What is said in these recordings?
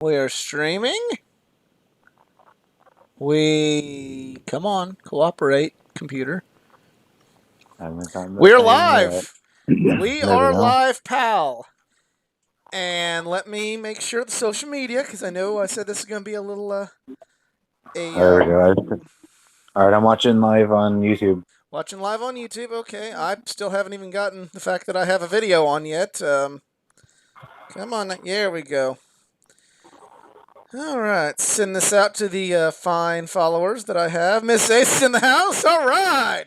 We are streaming. Come on, cooperate, computer. I haven't gotten the We're thing yet. live. We There we are go. live, pal. And let me make sure the social media, because I know I said this is going to be a little There we go. All right, I'm watching live on YouTube. watching live on YouTube. Okay, I still haven't even gotten the fact that I have a video on yet. Come on, there we go. All right, send this out to the fine followers that I have. Miss Ace in the house. All right,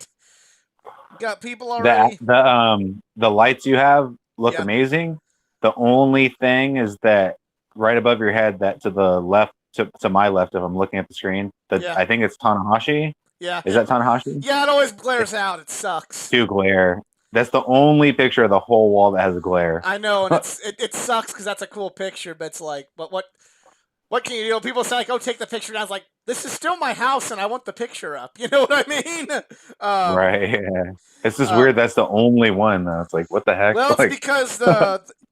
got people already. The lights you have look Yeah, amazing. The only thing is that right above your head, that to the left, to my left, if I'm looking at the screen, that yeah, I think it's Tanahashi. yeah. Is that Tanahashi? Yeah, it always glares It's out. It sucks. too glare. That's the only picture of the whole wall that has a glare. I know, and it sucks because that's a cool picture, but it's like, but what can you do? People say like, "Oh, take the picture." And I was like, "This is still my house, and I want the picture up." You know what I mean? Um, Right. Yeah. It's just uh, weird. That's the only one though. It's like, what the heck? well, it's Like, because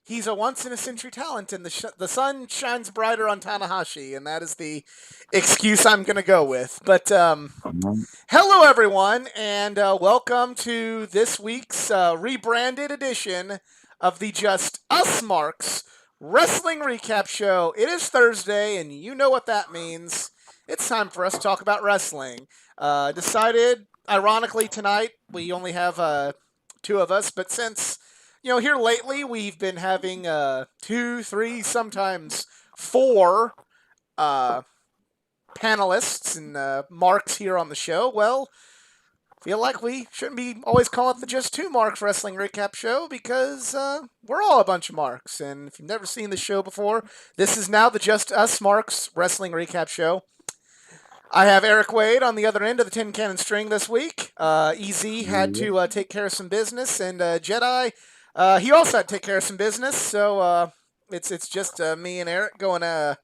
he's a once in a century talent, and the sun shines brighter on Tanahashi, and that is the excuse I'm gonna go with. But hello, everyone, and welcome to this week's rebranded edition of the Just Us Marks Wrestling Recap Show. It is Thursday, and you know what that means. It's time for us to talk about wrestling. Decided, ironically, tonight we only have two of us, but since here lately we've been having two, three, sometimes four uh, panelists and marks here on the show. Well, feel like we shouldn't be always calling it the Just Two Marks Wrestling Recap Show because we're all a bunch of marks. And if you've never seen the show before, this is now the Just Us Marks Wrestling Recap Show. I have Eric Wade on the other end of the tin cannon string this week. EZ had to take care of some business, and Jedi, he also had to take care of some business. So it's just me and Eric gonna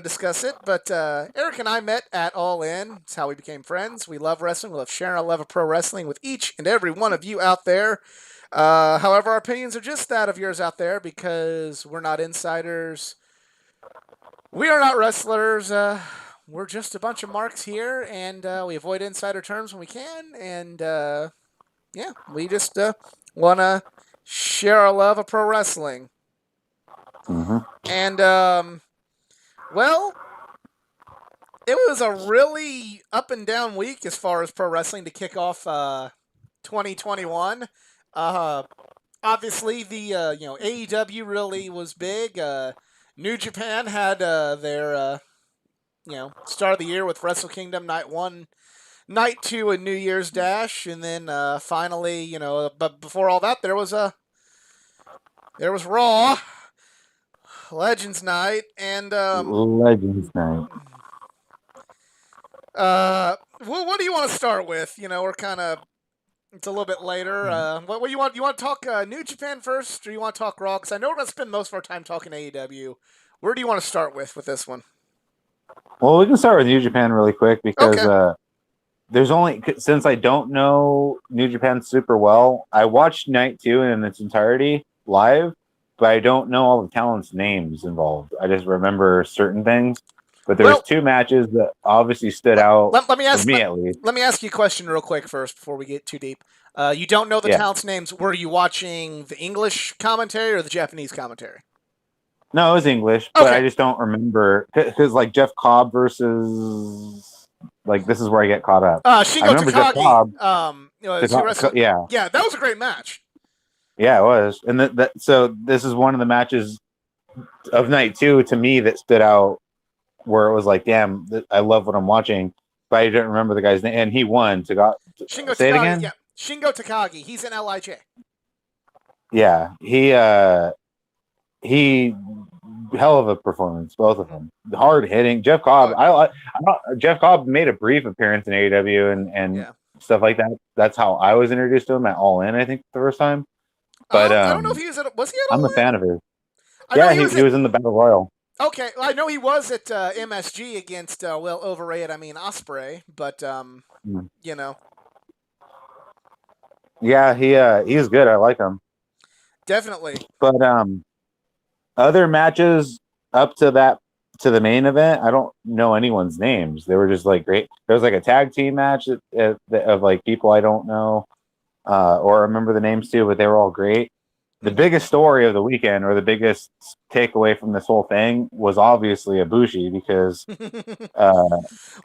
discuss it. But Eric and I met at All In. It's how we became friends. We love wrestling. We love sharing our love of pro wrestling with each and every one of you out there. However, our opinions are just that of yours out there because we're not insiders. We are not wrestlers. We're just a bunch of marks here, and we avoid insider terms when we can. And yeah, we just want to share our love of pro wrestling. And well, it was a really up and down week as far as pro wrestling to kick off 2021. Obviously, the AEW really was big. New Japan had their start of the year with Wrestle Kingdom Night 1, Night 2, and New Year's Dash, and then finally, but before all that, there was Raw, Legends Night, and Legends Night. what do you want to start with? We're kind of it's a little bit later. What do you want? You want to talk New Japan first, or you want to talk Raw? Because I know we're gonna spend most of our time talking AEW. Where do you want to start with this one? Well, we can start with New Japan really quick because Okay. there's only, since I don't know New Japan super well, I watched Night 2 in its entirety live, but I don't know all the talents' names involved. I just remember certain things. But there was two matches that obviously stood out let me ask for me at least. Let me ask you a question real quick first before we get too deep. You don't know the talents' names. Were you watching the English commentary or the Japanese commentary? No, it was English, but I just don't remember because like Jeff Cobb versus this is where I get caught up. Shingo I remember Takagi. Jeff Cobb. Yeah, that was a great match. Yeah, it was, and so this is one of the matches of Night 2 to me that stood out, where it was like, damn, I love what I'm watching, but I didn't remember the guy's name, and he won. Shingo say Takagi, it again. Yeah, Shingo Takagi. He's in Lij. Yeah, he hell of a performance, both of them. Hard hitting. Jeff Cobb. Jeff Cobb made a brief appearance in AEW and stuff like that. That's how I was introduced to him at All In, I think, the first time. But I don't know if he was at. Was he at All In? I'm a fan of his. Yeah, he was in the Battle Royal. Okay, I know he was at MSG against overrated. I mean Ospreay, but Yeah, he's good. I like him. Definitely. But other matches up to to the main event, I don't know anyone's names. They were just like great. There was like a tag team match of like people I don't know or remember the names too, but they were all great. The biggest story of the weekend, or the biggest takeaway from this whole thing, was obviously Ibushi, because his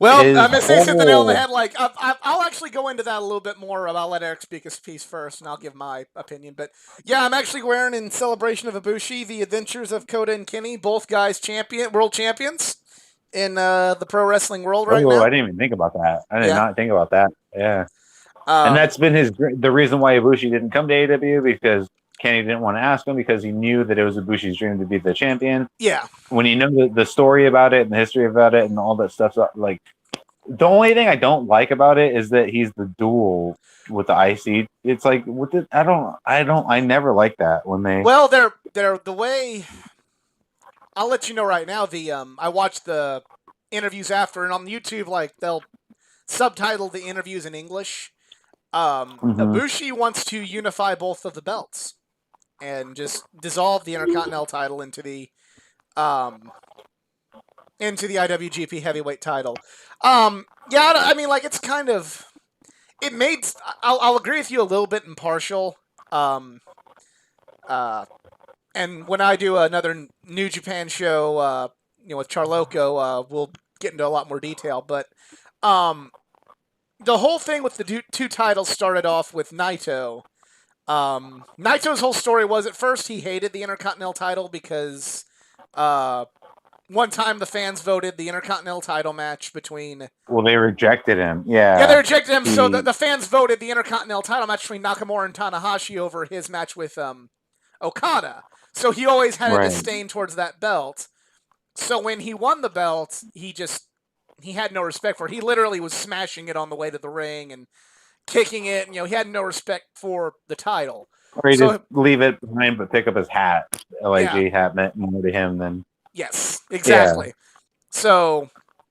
Miss Ace hit the nail on the whole head. Like, I'll actually go into that a little bit more. I'll let Eric speak his piece first, and I'll give my opinion. But yeah, I'm actually wearing, in celebration of Ibushi, the Adventures of Kota and Kenny, both guys world champions in the pro wrestling world right now. I didn't even think about that. I did not think about that. Yeah. And that's been the reason why Ibushi didn't come to AEW, because Kenny didn't want to ask him, because he knew that it was Ibushi's dream to be the champion. Yeah. When you know the story about it and the history about it and all that stuff, like, the only thing I don't like about it is that he's the duel with the IC. It's like, I never like that when they. Well, they're the way. I'll let you know right now. I watched the interviews after, and on YouTube, like, they'll subtitle the interviews in English. Ibushi wants to unify both of the belts and just dissolve the Intercontinental title into the IWGP Heavyweight title. Yeah, I mean, like, it's kind of, it made. I'll agree with you a little bit impartial. And when I do another New Japan show, with Charloco, we'll get into a lot more detail. But the whole thing with the two titles started off with Naito. Naito's whole story was, at first he hated the Intercontinental title because one time the fans voted the Intercontinental title match between. Well, they rejected him. Yeah. Yeah, they rejected him. So the fans voted the Intercontinental title match between Nakamura and Tanahashi over his match with Okada. So he always had a disdain towards that belt. So when he won the belt, he had no respect for it. He literally was smashing it on the way to the ring and kicking it. And, he had no respect for the title. Or he just leave it behind but pick up his hat. LIG hat meant more to him than. Yes, exactly. Yeah. So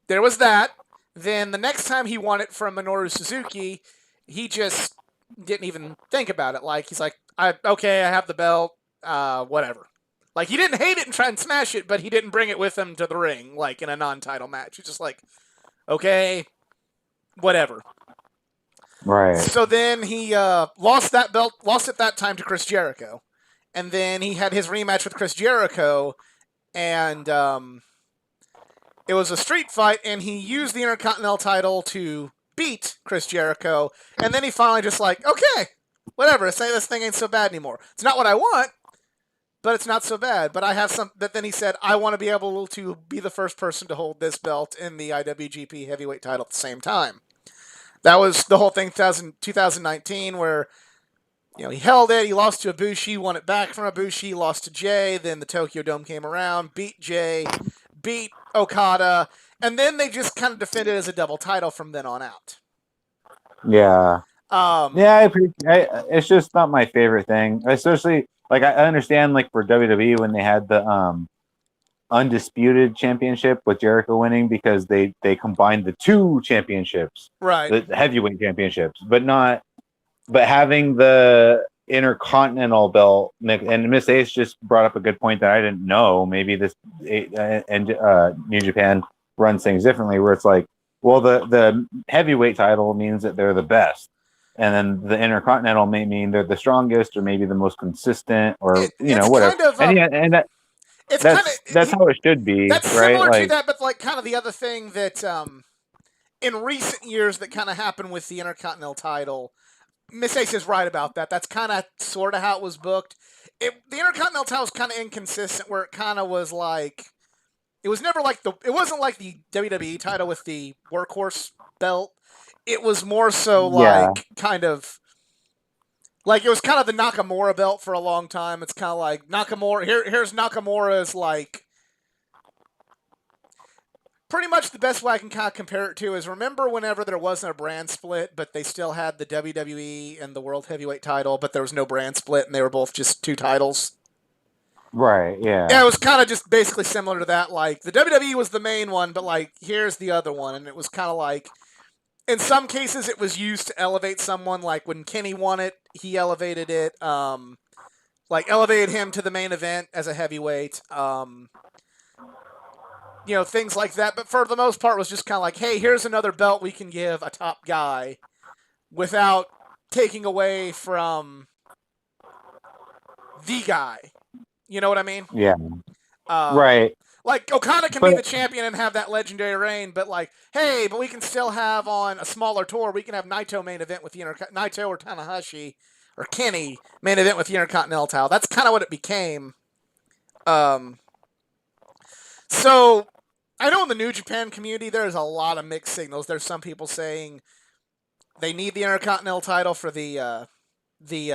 there was that. Then the next time he won it from Minoru Suzuki, he just didn't even think about it. Like, he's like, I have the belt, whatever. Like, he didn't hate it and try and smash it, but he didn't bring it with him to the ring, like, in a non-title match. He's just like, okay, whatever. Right. So then he lost it that time to Chris Jericho. And then he had his rematch with Chris Jericho, and it was a street fight, and he used the Intercontinental title to beat Chris Jericho, and then he finally just like, okay, whatever, say this thing ain't so bad anymore. It's not what I want, but it's not so bad. But I have some. But then he said, I want to be able to be the first person to hold this belt in the IWGP Heavyweight title at the same time. That was the whole thing, 2019, where he held it, he lost to Ibushi, won it back from Ibushi, lost to Jay, then the Tokyo Dome came around, beat Jay, beat Okada, and then they just kind of defended it as a double title from then on out. Yeah. It's just not my favorite thing, especially, like, I understand, like, for WWE when they had the Undisputed Championship with Jericho winning, because they combined the two championships, right? The heavyweight championships, but having the Intercontinental belt. And Miss Ace just brought up a good point that I didn't know. Maybe this and New Japan runs things differently, where it's like, well, the heavyweight title means that they're the best, and then the Intercontinental may mean they're the strongest, or maybe the most consistent, or whatever. Kind of, that's how it should be. That's right? Similar to that, but like kind of the other thing that in recent years that kind of happened with the Intercontinental title. Miss Ace is right about that. That's kind of sort of how it was booked. The Intercontinental title was kind of inconsistent, where it kind of was like, it was never like it wasn't like the WWE title with the workhorse belt. It was more so like kind of like, it was kind of the Nakamura belt for a long time. It's kind of like Nakamura. Here's Nakamura's, like, pretty much the best way I can kind of compare it to is, remember whenever there wasn't a brand split, but they still had the WWE and the World Heavyweight title, but there was no brand split, and they were both just two titles? Right, yeah. Yeah, it was kind of just basically similar to that. Like, the WWE was the main one, but, like, here's the other one. And it was kind of like, in some cases, it was used to elevate someone. Like, when Kenny won it, he elevated it. Elevated him to the main event as a heavyweight. things like that. But for the most part, was just kind of like, hey, here's another belt we can give a top guy without taking away from the guy. You know what I mean? Yeah. Um, Right. Like Okada can be But the champion and have that legendary reign, but like, hey, but we can still have on a smaller tour. We can have Naito main event with the Naito or Tanahashi or Kenny main event with the Intercontinental title. That's kind of what it became. Um, so I know in the New Japan community there's a lot of mixed signals. There's some people saying they need the Intercontinental title for the the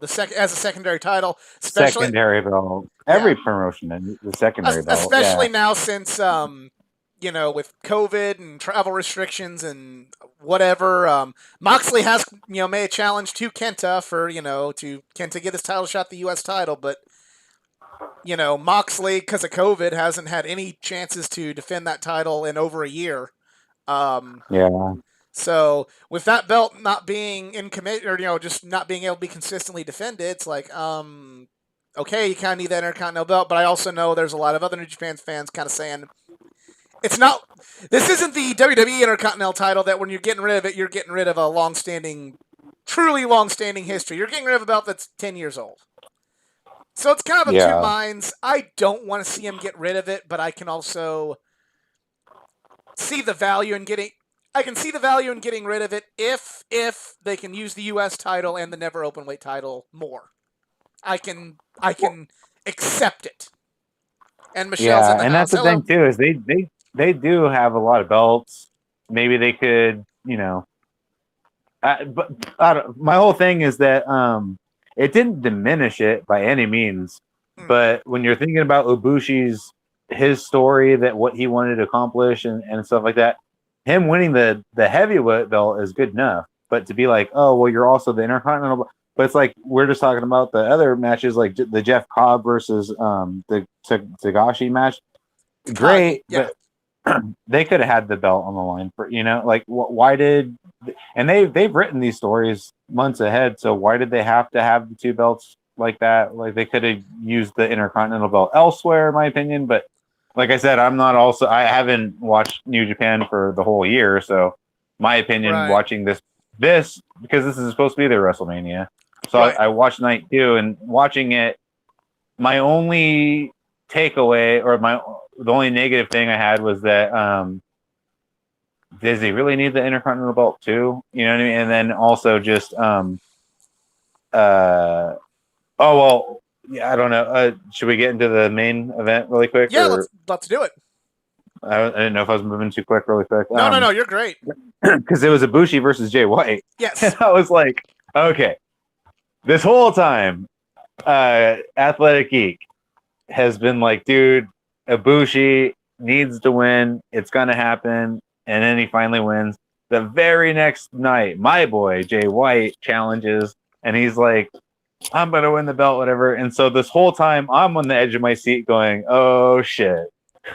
second as a secondary title, especially secondary belt. Every promotion and the secondary belt. especially Yeah. now since with COVID and travel restrictions and whatever. Moxley has made a challenge to Kenta for to Kenta get his title shot, the U.S. title, but Moxley, because of COVID, hasn't had any chances to defend that title in over a year. Yeah. So with that belt not being in commit, or just not being able to be consistently defended, it's like, okay, you kind of need that Intercontinental belt. But I also know there's a lot of other New Japan fans kind of saying it's not. This isn't the WWE Intercontinental title that when you're getting rid of it, you're getting rid of a truly long-standing history. You're getting rid of a belt that's 10 years old. So it's kind of two minds. I don't want to see him get rid of it, but I can also see the value in getting. I can see the value in getting rid of it if they can use the U.S. title and the Never Openweight title more. I can accept it. And Michelle's in the and house. that's the thing too is they do have a lot of belts. Maybe they could, but my whole thing is that it didn't diminish it by any means. But when you're thinking about Ibushi's his story, that what he wanted to accomplish and stuff like that, him winning the heavyweight belt is good enough. But to be like, oh well, you're also the Intercontinental. But it's like we're just talking about the other matches, like the Jeff Cobb versus the Tagashi match. Great, yeah. but they could have had the belt on the line for like why did? And they've written these stories months ahead, so why did they have to have the two belts like that? Like they could have used the Intercontinental belt elsewhere, in my opinion. But like I said, I haven't watched New Japan for the whole year, so my opinion watching this because this is supposed to be their WrestleMania. So I watched night 2 and watching it, my only takeaway or the only negative thing I had was that does he really need the Intercontinental belt too? You know what I mean? And then also just oh well, yeah, I don't know. Should we get into the main event really quick? Yeah, let's do it. I didn't know if I was moving too quick, really quick. No, you're great. Because it was Ibushi versus Jay White. Yes. And I was like, okay, this whole time, Athletic Geek has been like, dude, Ibushi needs to win. It's gonna happen, and then he finally wins. The very next night, my boy Jay White challenges, and he's like, I'm gonna win the belt, whatever. And so this whole time, I'm on the edge of my seat, going, "Oh shit,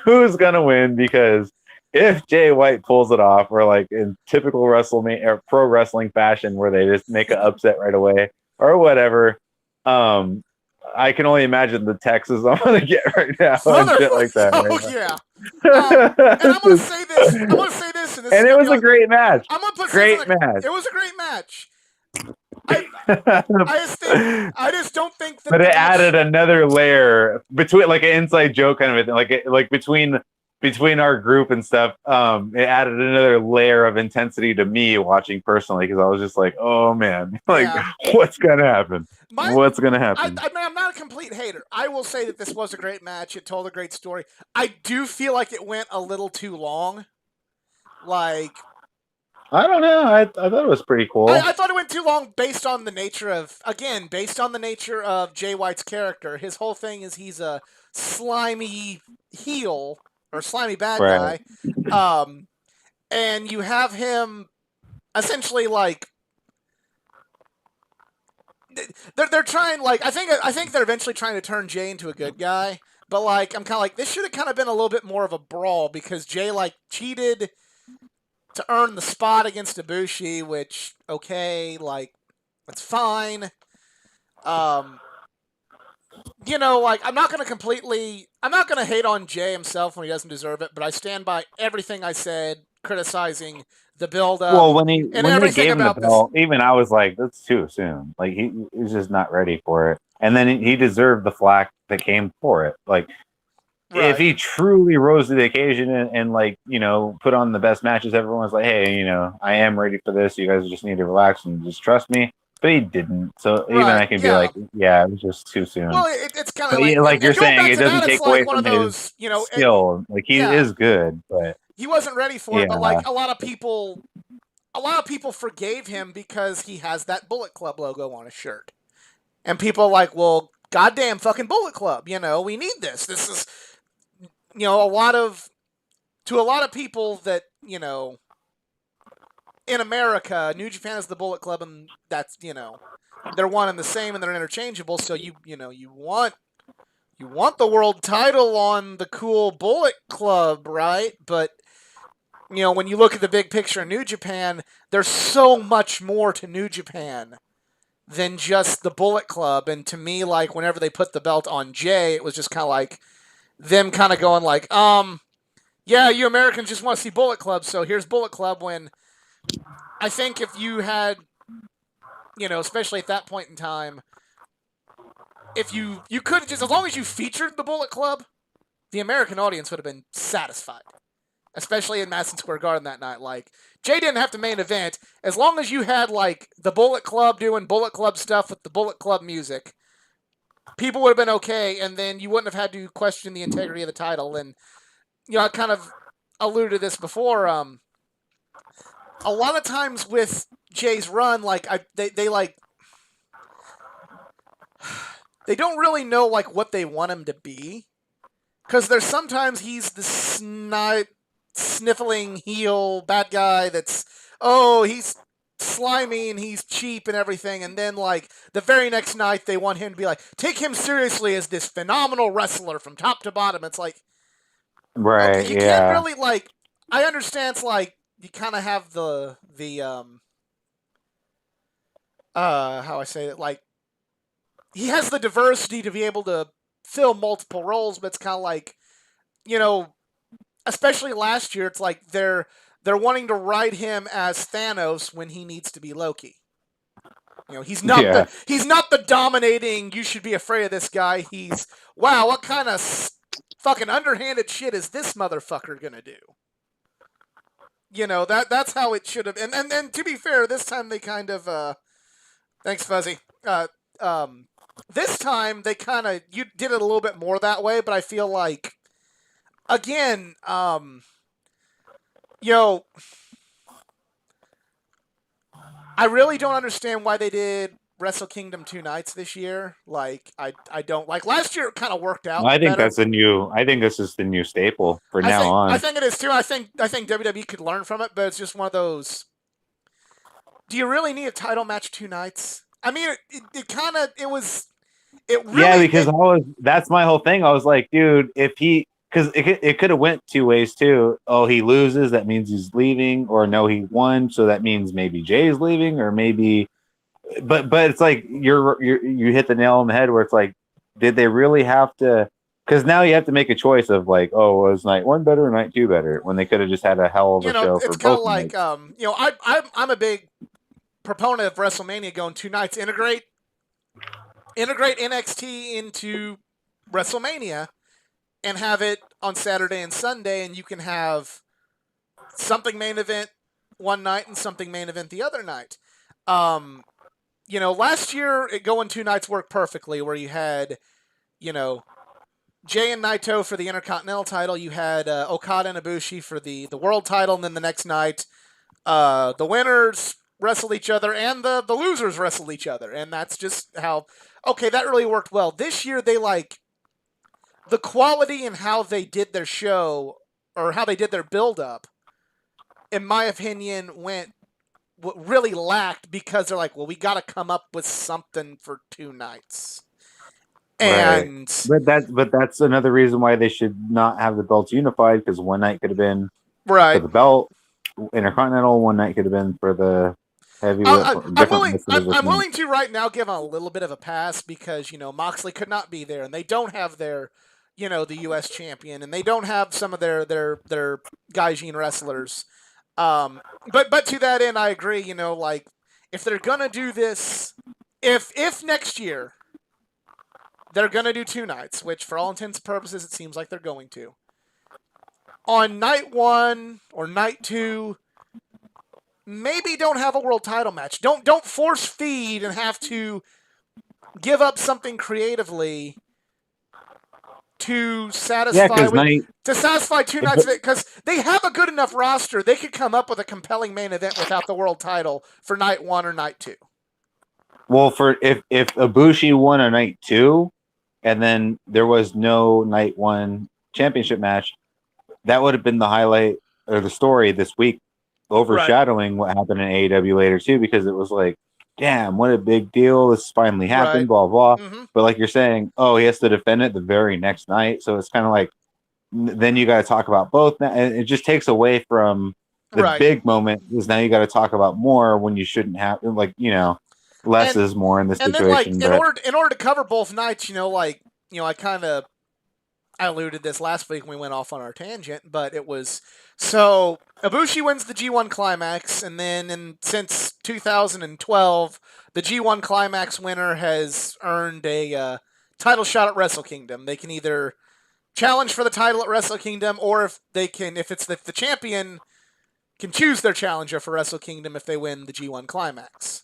who's gonna win?" Because if Jay White pulls it off, or like in typical WrestleMania or pro wrestling fashion, where they just make an upset right away or whatever, I can only imagine the texts I'm gonna get right now and shit like that. Yeah. And I'm gonna say this. And it was a great match. I'm gonna put great match. It was a great match. I just don't think that. But it added another layer between, like an inside joke kind of thing, like between our group and stuff. It added another layer of intensity to me watching personally, because I was just like, oh man, what's gonna happen? What's gonna happen? I'm not a complete hater. I will say that this was a great match. It told a great story. I do feel like it went a little too long. Like, I don't know. I thought it was pretty cool. I thought it went too long based on the nature of Jay White's character. His whole thing is he's a slimy heel or slimy bad guy. And you have him essentially like they're trying, like, I think they're eventually trying to turn Jay into a good guy. But like I'm kind of like, this should have kind of been a little bit more of a brawl, because Jay like cheated to earn the spot against Ibushi, which, okay, like, that's fine. like I'm not going to hate on Jay himself when he doesn't deserve it, but I stand by everything I said criticizing the build up Well, and when they everything gave him the about this. belt, even I was like, that's too soon. Like he's just not ready for it. And then he deserved the flack that came for it. Like Right. if he truly rose to the occasion and like, put on the best matches, everyone's like, hey, I am ready for this. You guys just need to relax and just trust me. But he didn't. So even Right, I can be yeah. like, yeah, it was just too soon. Well, it's kind of But like, like you're and going saying, back it to doesn't that, it's take away like one of from those, his skill. Like he yeah. is good, but he wasn't ready for it. But Yeah. like a lot of people forgave him because he has that Bullet Club logo on his shirt, and people are like, well, goddamn fucking Bullet Club, we need this. This is, to a lot of people that in America, New Japan is the Bullet Club, and that's they're one and the same, and they're interchangeable. So you want the world title on the cool Bullet Club, right? But when you look at the big picture of New Japan, there's so much more to New Japan than just the Bullet Club. And to me, like whenever they put the belt on Jay, it was just kind of like them kind of going like, yeah, you Americans just want to see Bullet Club, so here's Bullet Club. When I think if you had, especially at that point in time, if you could just, as long as you featured the Bullet Club, the American audience would have been satisfied. Especially in Madison Square Garden that night. Like, Jay didn't have to main event. As long as you had, like, the Bullet Club doing Bullet Club stuff with the Bullet Club music, people would have been okay, and then you wouldn't have had to question the integrity of the title. And, I kind of alluded to this before. A lot of times with Jay's run, like, they don't really know, like, what they want him to be. Because there's sometimes he's the sniffling heel bad guy that's, he's slimy and he's cheap and everything, and then like the very next night they want him to be like, take him seriously as this phenomenal wrestler from top to bottom. It's like, right, okay, you can't really, like, I understand it's like you kind of have the how I say it, like he has the diversity to be able to fill multiple roles, but it's kind of like, especially last year, it's like they're wanting to write him as Thanos when he needs to be Loki. He's not the dominating, you should be afraid of this guy. He's, wow, what kind of fucking underhanded shit is this motherfucker gonna do? That's how it should have. And to be fair, this time they kind of thanks, Fuzzy. This time they kind of, you did it a little bit more that way, but I feel like, again, I really don't understand why they did Wrestle Kingdom 2 nights this year. Like, I don't, like, last year it kind of worked out. Well, I think this is the new staple for now on. I think it is too. I think WWE could learn from it, but it's just one of those. Do you really need a title match 2 nights? I mean, it kind of, it was, it really. Yeah, because that's my whole thing. I was like, dude, if he, because it could have went 2 ways too. Oh, he loses, that means he's leaving, or no, he won, so that means maybe Jay's leaving, or maybe, but it's like you hit the nail on the head where it's like, did they really have to? Because now you have to make a choice of like, oh, was night 1 better or night 2 better? When they could have just had a hell of a show for both. It's kind of like, I'm a big proponent of WrestleMania going 2 nights. Integrate NXT into WrestleMania and have it on Saturday and Sunday, and you can have something main event one night and something main event the other night. Last year going 2 nights worked perfectly, where you had, Jay and Naito for the Intercontinental title. You had Okada and Ibushi for the world title, and then the next night, the winners wrestled each other and the losers wrestled each other, and that's just how. Okay, that really worked well. This year, they like the quality in how they did their show or how they did their build-up. In my opinion, really lacked because they're like, well, we got to come up with something for 2 nights. And right. but that's another reason why they should not have the belts unified, because one night could have been right for the belt Intercontinental, one night could have been for the heavyweight, I'm different willing. weight I'm positions. willing to right now give him a little bit of a pass because Moxley could not be there, and they don't have their, the U.S. champion, and they don't have some of their Gaijin wrestlers. But to that end, I agree. Like if they're gonna do this, if next year they're gonna do 2 nights, which for all intents and purposes it seems like they're going to. On night 1 or night 2, maybe don't have a world title match. Don't force feed and have to give up something creatively to satisfy to satisfy 2 nights of it, because they have a good enough roster. They could come up with a compelling main event without the world title for night 1 or night 2. Well, for if Ibushi won a night 2, and then there was no night 1 championship match, that would have been the highlight or the story this week, overshadowing what happened in AEW later too, because it was like, damn, what a big deal! This finally happened, blah blah. Mm-hmm. But like you're saying, he has to defend it the very next night, so it's kind of like then you got to talk about both, and it just takes away from the big moment. Because now you got to talk about more when you shouldn't have, less is more in this situation. And then, in order to cover both nights, I alluded this last week when we went off on our tangent, but it was so Ibushi wins the G1 Climax, and then since 2012, the G1 Climax winner has earned a title shot at Wrestle Kingdom. They can either challenge for the title at Wrestle Kingdom, or if the champion can choose their challenger for Wrestle Kingdom if they win the G1 Climax.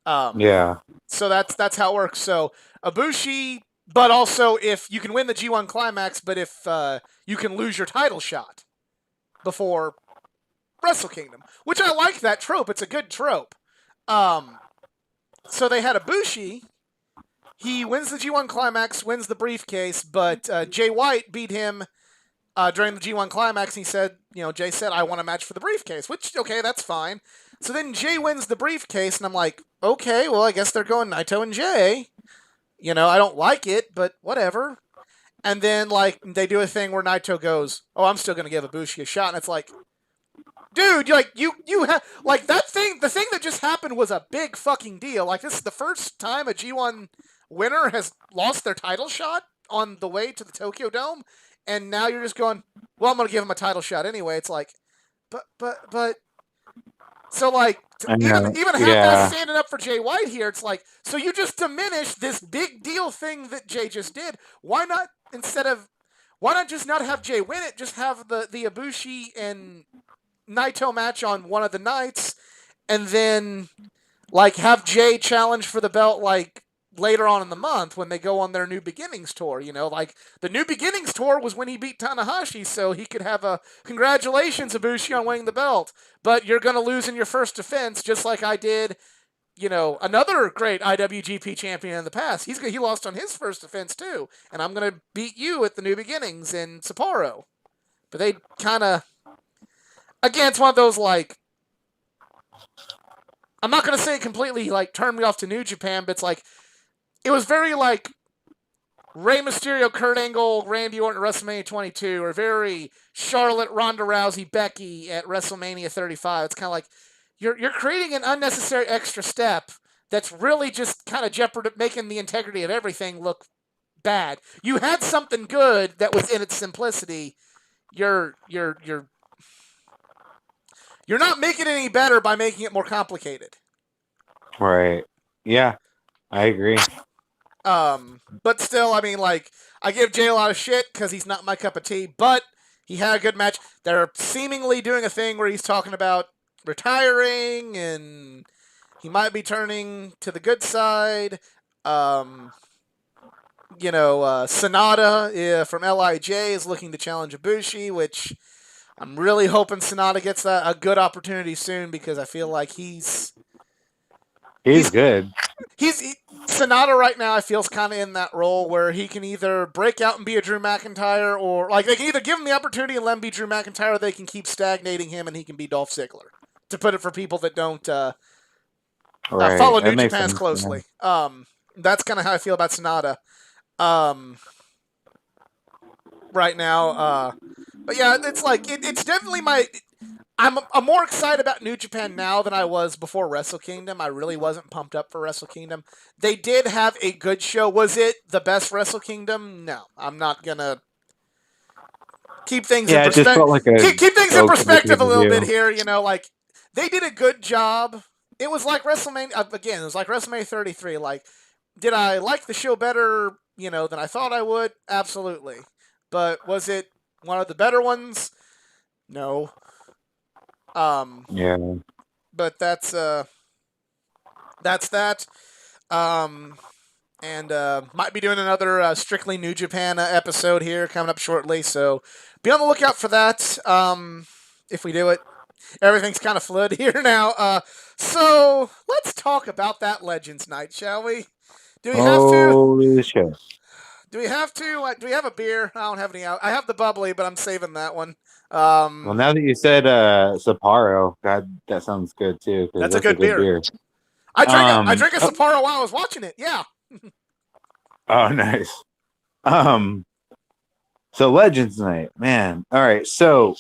So that's how it works. So Ibushi. But also, if you can win the G1 Climax, but if you can lose your title shot before Wrestle Kingdom, which I like that trope. It's a good trope. So they had Ibushi. He wins the G1 Climax, wins the briefcase, but Jay White beat him during the G1 Climax. He said, Jay said, I want a match for the briefcase, which, okay, that's fine. So then Jay wins the briefcase, and I'm like, okay, well, I guess they're going Naito and Jay. I don't like it, but whatever. And then, they do a thing where Naito goes, oh, I'm still going to give Ibushi a shot. And it's like, dude, you have, that thing, the thing that just happened was a big fucking deal. This is the first time a G1 winner has lost their title shot on the way to the Tokyo Dome. And now you're just going, well, I'm going to give him a title shot anyway. It's like, but. So, even half standing up for Jay White here, it's like, so you just diminish this big deal thing that Jay just did. Why not just not have Jay win it, just have the Ibushi and Naito match on one of the nights, and then, have Jay challenge for the belt, later on in the month when they go on their New Beginnings tour, the New Beginnings tour was when he beat Tanahashi, so he could have a congratulations Ibushi on winning the belt, but you're going to lose in your first defense, just like I did, another great IWGP champion in the past. He lost on his first defense too, and I'm going to beat you at the New Beginnings in Sapporo. But they kind of, again, it's one of those, I'm not going to say it completely, turned me off to New Japan, but it's it was very Rey Mysterio, Kurt Angle, Randy Orton at WrestleMania 22, or very Charlotte, Ronda Rousey, Becky at WrestleMania 35. It's kind of you're creating an unnecessary extra step that's really just kind of making the integrity of everything look bad. You had something good that was in its simplicity. You're not making it any better by making it more complicated. Right. Yeah, I agree. But still, I give Jay a lot of shit because he's not my cup of tea, but he had a good match. They're seemingly doing a thing where he's talking about retiring and he might be turning to the good side. Sonata from LIJ is looking to challenge Ibushi, which I'm really hoping Sonata gets a good opportunity soon because I feel like he's good. Sonata right now, I feel, is kind of in that role where he can either break out and be a Drew McIntyre, or they can either give him the opportunity and let him be Drew McIntyre, or they can keep stagnating him and he can be Dolph Ziggler. To put it for people that don't follow New Japan closely, that's kind of how I feel about Sonata right now. But yeah, it's it's definitely I'm more excited about New Japan now than I was before Wrestle Kingdom. I really wasn't pumped up for Wrestle Kingdom. They did have a good show. Was it the best Wrestle Kingdom? No, I'm not gonna keep things in Yeah, it just perspective. felt like a Keep things in okay perspective a little bit review. here. Like they did a good job. It was like WrestleMania again. It was like WrestleMania 33. Like, did I like the show better? Than I thought I would. Absolutely. But was it one of the better ones? No. Um, Yeah. but that's that. Um, and might be doing another strictly New Japan episode here coming up shortly. So be on the lookout for that. If we do it, everything's kind of fluid here now. So let's talk about that Legends Night, shall we? Do we have to? Holy shit. Do we have to? Do we have a beer? I don't have any out. I have the bubbly, but I'm saving that one. Well, now that you said Sapporo, God, that sounds good too, because That's a that's a good good beer. beer. I drank a Sapporo while I was watching it. Yeah. Oh, nice. So Legends Night, man. All right, so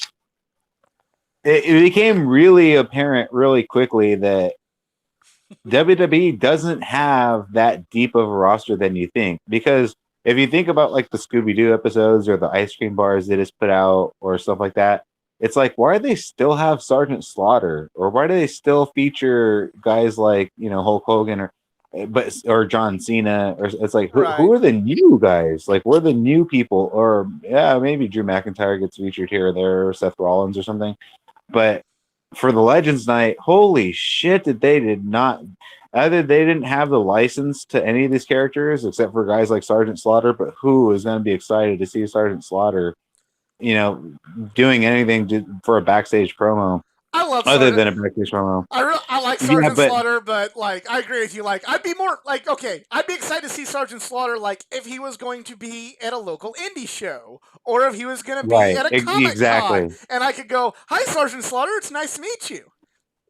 it became really apparent really quickly that WWE doesn't have that deep of a roster than you think. Because if you think about like the Scooby Doo episodes or the ice cream bars they just put out or stuff like that, it's like, why do they still have Sergeant Slaughter, or why do they still feature guys like Hulk Hogan or John Cena, or it's like who Right. are the new guys? Like, we're the new people, or yeah, maybe Drew McIntyre gets featured here or there, or Seth Rollins or something. But for the Legends Night, holy shit, did not either. They didn't have the license to any of these characters except for guys like Sergeant Slaughter. But who is going to be excited to see Sergeant Slaughter, doing anything for a backstage promo I love other Sergeant. than a backstage promo? I like Yeah, Sergeant but Slaughter, but like I agree with you. Like I'd be more like okay, I'd be excited to see Sergeant Slaughter like if he was going to be at a local indie show or if he was going to be right, at a Comic Con, exactly. and I could go, "Hi, Sergeant Slaughter. It's nice to meet you."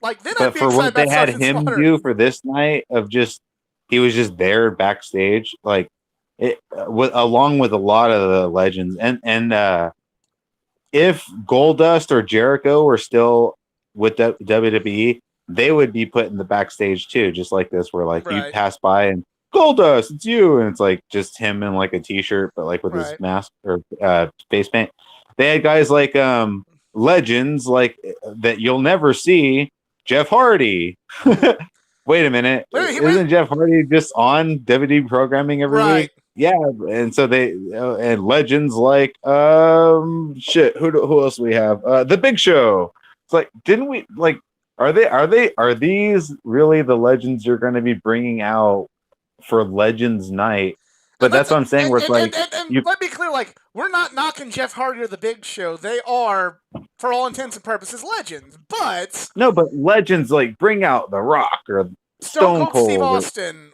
Like then I'd But be for excited what they about had Sergeant him Slaughter. do for this night of just he was just there backstage, like it along with a lot of the legends and if Goldust or Jericho were still with WWE, they would be put in the backstage too, just like this, where like you Right. pass by and Goldust, it's you, and it's like just him in like a t-shirt, but like with his Right. mask or face paint. They had guys like legends like that you'll never see. Jeff Hardy. Wait a minute, isn't Jeff Hardy just on WWE programming every Right. week? Yeah, and so they and legends like shit. Who else do we have? The Big Show. It's like, didn't we like? Are these really the legends you're going to be bringing out for Legends Night? But And that's what I'm saying. Where it's like and you let me be clear, like we're not knocking Jeff Hardy or the Big Show. They are, for all intents and purposes, legends. But no, but legends like bring out The Rock or Stone Stone Cold Steve Cold. Austin,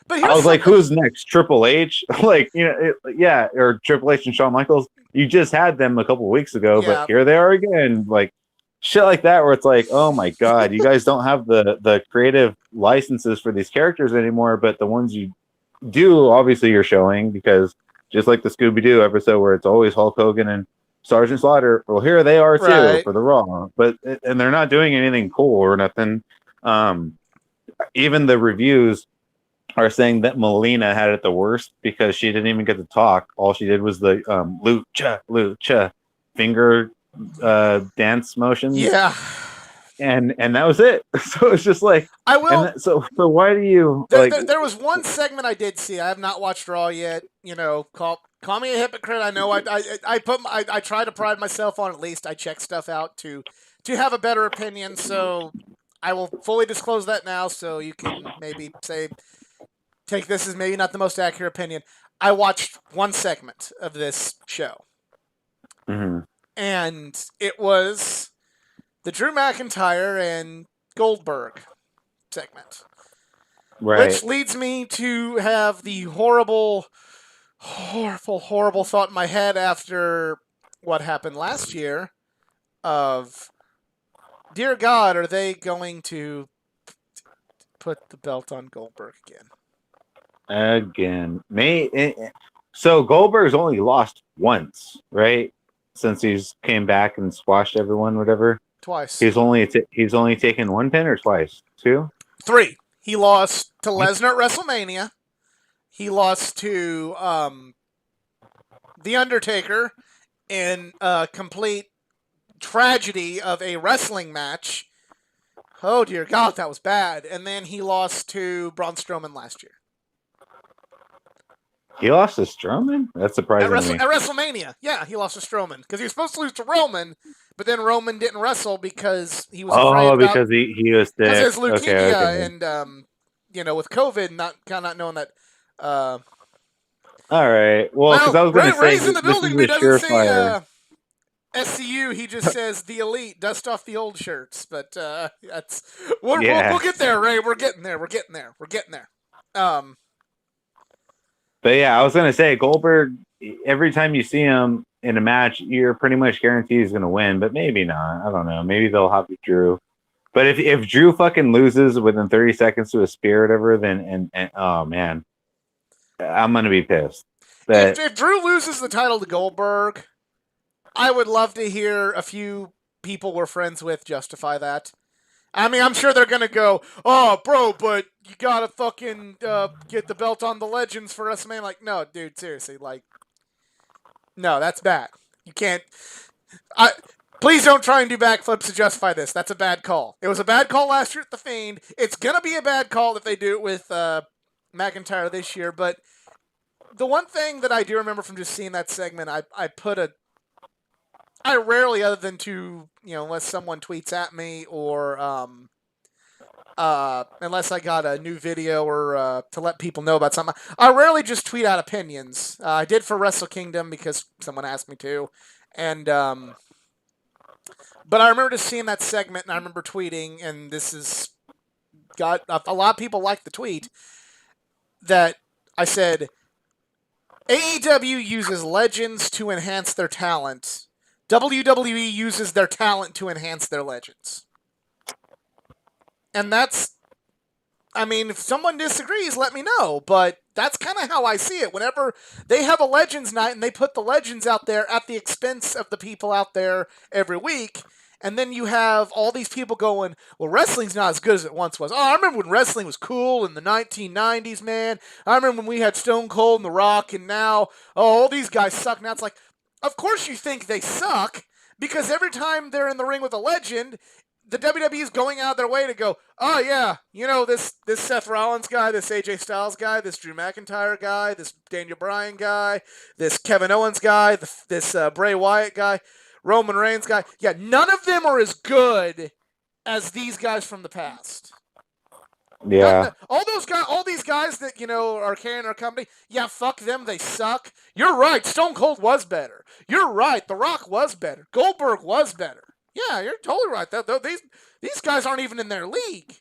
but I here's was like, something. who's next? Triple H? Like, yeah, or Triple H and Shawn Michaels. You just had them a couple weeks ago, but Yeah. here they are again. Like shit like that, where it's like, oh my god, you guys don't have the creative licenses for these characters anymore. But the ones you do, obviously, you're showing, because just like the Scooby Doo episode where it's always Hulk Hogan and Sergeant Slaughter. Well, here they are too Right. for the Raw, and they're not doing anything cool or nothing. Even the reviews are saying that Melina had it the worst because she didn't even get to talk. All she did was the lucha finger dance motions. Yeah. And that was it. So it's just like, I will. So why do you There was one segment I did see. I have not watched Raw yet. Call me a hypocrite. I know. I try to pride myself on at least I check stuff out to have a better opinion. So I will fully disclose that now, so you can maybe take this as maybe not the most accurate opinion. I watched one segment of this show, and it was the Drew McIntyre and Goldberg segment. right? Which leads me to have the horrible thought in my head after what happened last year of, dear God, are they going to put the belt on Goldberg again? So Goldberg's only lost once, right? Since he's came back and squashed everyone, whatever. Twice. He's only taken one pin or twice? Two? 3. He lost to Lesnar at WrestleMania. He lost to The Undertaker in a complete tragedy of a wrestling match. Oh, dear God, that was bad. And then he lost to Braun Strowman last year. He lost to Strowman? That's surprising to me. At WrestleMania. Yeah, he lost to Strowman. Because he was supposed to lose to Roman, but then Roman didn't wrestle because he was afraid about... because he was sick. Because his leukemia okay. and, with COVID, not knowing that... All right. Well, because I was going to say, Ray's in the building, but he doesn't say SCU. He just says the Elite. Dust off the old shirts. But that's we'll get there, Ray. We're getting there. But yeah, I was going to say Goldberg. Every time you see him in a match, you're pretty much guaranteed he's going to win. But maybe not. I don't know. Maybe they'll have Drew. But if Drew fucking loses within 30 seconds to a spear or whatever, then and oh man, I'm going to be pissed. But if Drew loses the title to Goldberg, I would love to hear a few people we're friends with justify that. I mean, I'm sure they're going to go, oh, bro, but you got to fucking get the belt on the Legends for WrestleMania. Like, no, dude, seriously. Like, no, that's bad. You can't. Please don't try and do backflips to justify this. That's a bad call. It was a bad call last year at The Fiend. It's going to be a bad call if they do it with McIntyre this year. But the one thing that I do remember from just seeing that segment, I rarely, other than to, unless someone tweets at me or unless I got a new video or to let people know about something, I rarely just tweet out opinions. I did for Wrestle Kingdom because someone asked me to. And, but I remember just seeing that segment and I remember tweeting, and this has got a lot of people like the tweet, that I said, AEW uses legends to enhance their talent. WWE uses their talent to enhance their legends. And that's, I mean, if someone disagrees, let me know. But that's kind of how I see it. Whenever they have a Legends night and they put the Legends out there at the expense of the people out there every week, and then you have all these people going, well, wrestling's not as good as it once was. Oh, I remember when wrestling was cool in the 1990s, man. I remember when we had Stone Cold and The Rock, and now, all these guys suck. Now it's like, of course you think they suck, because every time they're in the ring with a legend, the WWE is going out of their way to go, oh yeah, this Seth Rollins guy, this AJ Styles guy, this Drew McIntyre guy, this Daniel Bryan guy, this Kevin Owens guy, this Bray Wyatt guy, Roman Reigns guy. Yeah, none of them are as good as these guys from the past. yeah, all these guys that are carrying our company. Yeah, fuck them. They suck. You're right. Stone Cold was better. You're right. The Rock was better. Goldberg was better. Yeah, you're totally right. These guys aren't even in their league.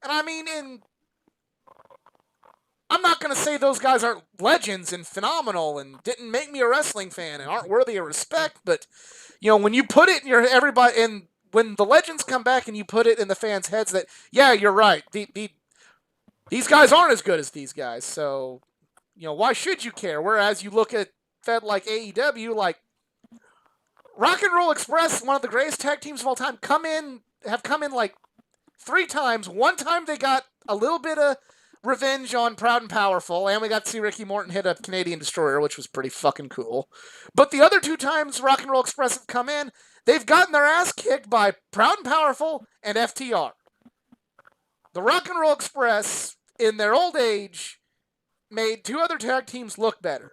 And I mean, I'm not going to say those guys aren't legends and phenomenal and didn't make me a wrestling fan and aren't worthy of respect. But when you put it in everybody and when the legends come back and you put it in the fans' heads that, yeah, you're right, these guys aren't as good as these guys, so, why should you care? Whereas you look at Fed like AEW, like, Rock and Roll Express, one of the greatest tag teams of all time, have come in like 3 times. One time they got a little bit of revenge on Proud and Powerful, and we got to see Ricky Morton hit a Canadian Destroyer, which was pretty fucking cool. But the other 2 times Rock and Roll Express have come in, they've gotten their ass kicked by Proud and Powerful and FTR. The Rock and Roll Express, in their old age, made 2 other tag teams look better.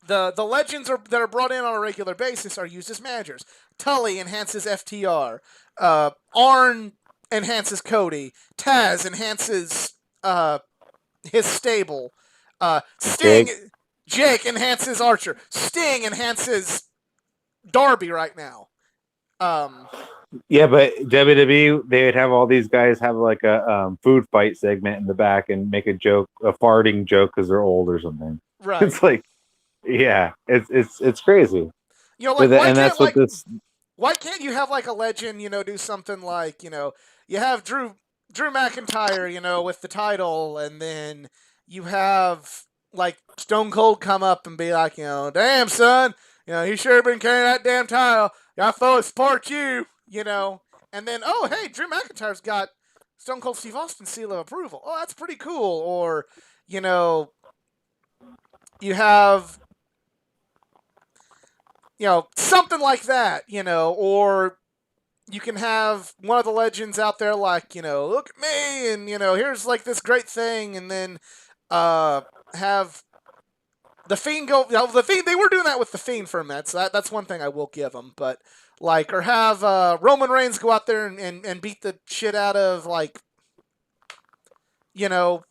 The legends that are brought in on a regular basis are used as managers. Tully enhances FTR. Arn enhances Cody. Taz enhances his stable. Jake enhances Archer. Sting enhances Darby right now. Yeah, but WWE, they would have all these guys have like a food fight segment in the back and make a farting joke because they're old or something. Right. It's like, yeah, it's crazy. Why can't you have like a legend, do something like, you have Drew McIntyre, with the title, and then you have like Stone Cold come up and be like, damn son, he sure been carrying that damn title. I fully support you. you know, and then oh hey, Drew McIntyre's got Stone Cold Steve Austin's seal of approval. Oh, that's pretty cool. Or you know, you have something like that, or you can have one of the legends out there like, look at me and here's like this great thing, and then have the Fiend go. The Fiend, they were doing that with the Fiend for a minute, so that's one thing I will give them. But like, or have Roman Reigns go out there and beat the shit out of like, you know,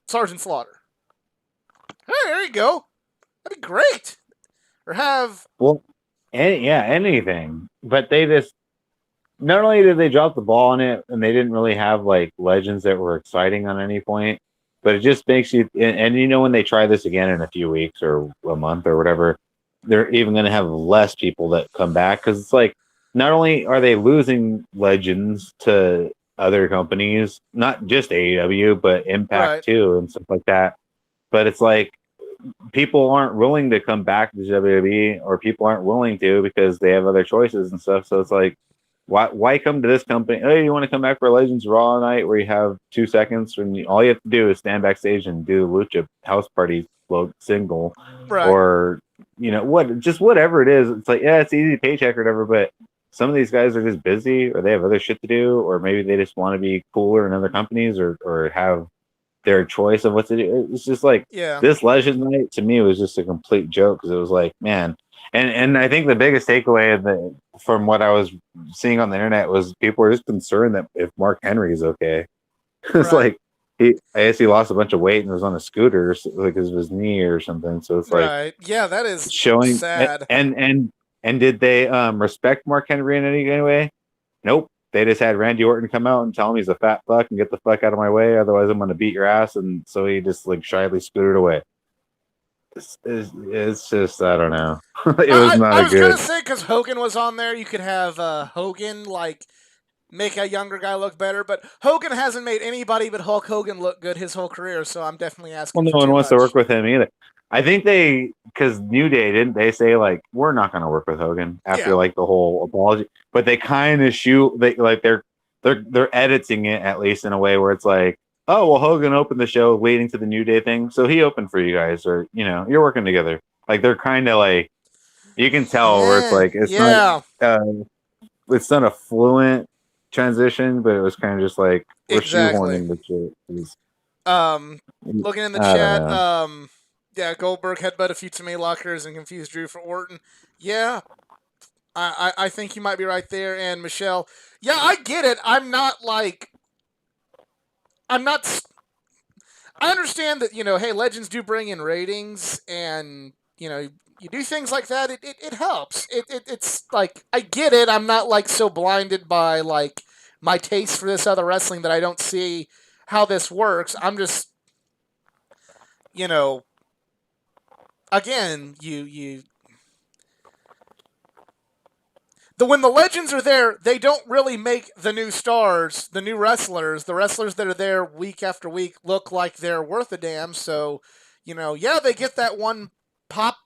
Sergeant Slaughter. Hey, there you go. That'd be great. Or have anything. But they just not only did they drop the ball on it, and they didn't really have like legends that were exciting on any point, but it just makes you. And when they try this again in a few weeks or a month or whatever, they're even going to have less people that come back, because it's like not only are they losing legends to other companies, not just AEW, but Impact too and stuff like that. But it's like people aren't willing to come back to WWE, or people aren't willing to because they have other choices and stuff. So it's like, why come to this company? Oh, you want to come back for Legends Raw night where you have 2 seconds and all you have to do is stand backstage and do the Lucha House Party single, or whatever it is. It's like, yeah, it's easy paycheck or whatever, but some of these guys are just busy, or they have other shit to do, or maybe they just want to be cooler in other companies, or have their choice of what to do. It's just like, this Legend night to me was just a complete joke, because it was like, man. And I think the biggest takeaway from what I was seeing on the internet was people were just concerned that if Mark Henry is okay. It's like, I guess he lost a bunch of weight and was on a scooter because of his knee or something. So it's like, yeah, that is showing sad. And did they respect Mark Henry in any way? Nope. They just had Randy Orton come out and tell him he's a fat fuck and get the fuck out of my way, otherwise I'm going to beat your ass. And so he just like shyly scooted away. It's just, I don't know. It was not I was good. going to say, because Hogan was on there, you could have Hogan like make a younger guy look better, but Hogan hasn't made anybody but Hulk Hogan look good his whole career, so I'm definitely asking. Well, no one wants to work with him either. I think because New Day didn't they say like, we're not going to work with Hogan after like the whole apology, but they kind of they're editing it at least in a way where it's like, oh well, Hogan opened the show leading to the New Day thing, so he opened for you guys, or you're working together. Like they're kind of like, you can tell where it's like it's not a fluent transition, but it was kind of just like we're shoehorning the shit. Looking in the chat, yeah, Goldberg headbutt a few tomato lockers and confused Drew for Orton. Yeah, I think you might be right there. And Michelle, yeah, I get it. I understand that, hey, legends do bring in ratings, and, you do things like that. It helps. It's like, I get it. I'm not like so blinded by like my taste for this other wrestling that I don't see how this works. I'm just, again, when the legends are there, they don't really make the new stars, the new wrestlers, the wrestlers that are there week after week look like they're worth a damn. So, they get that one pop,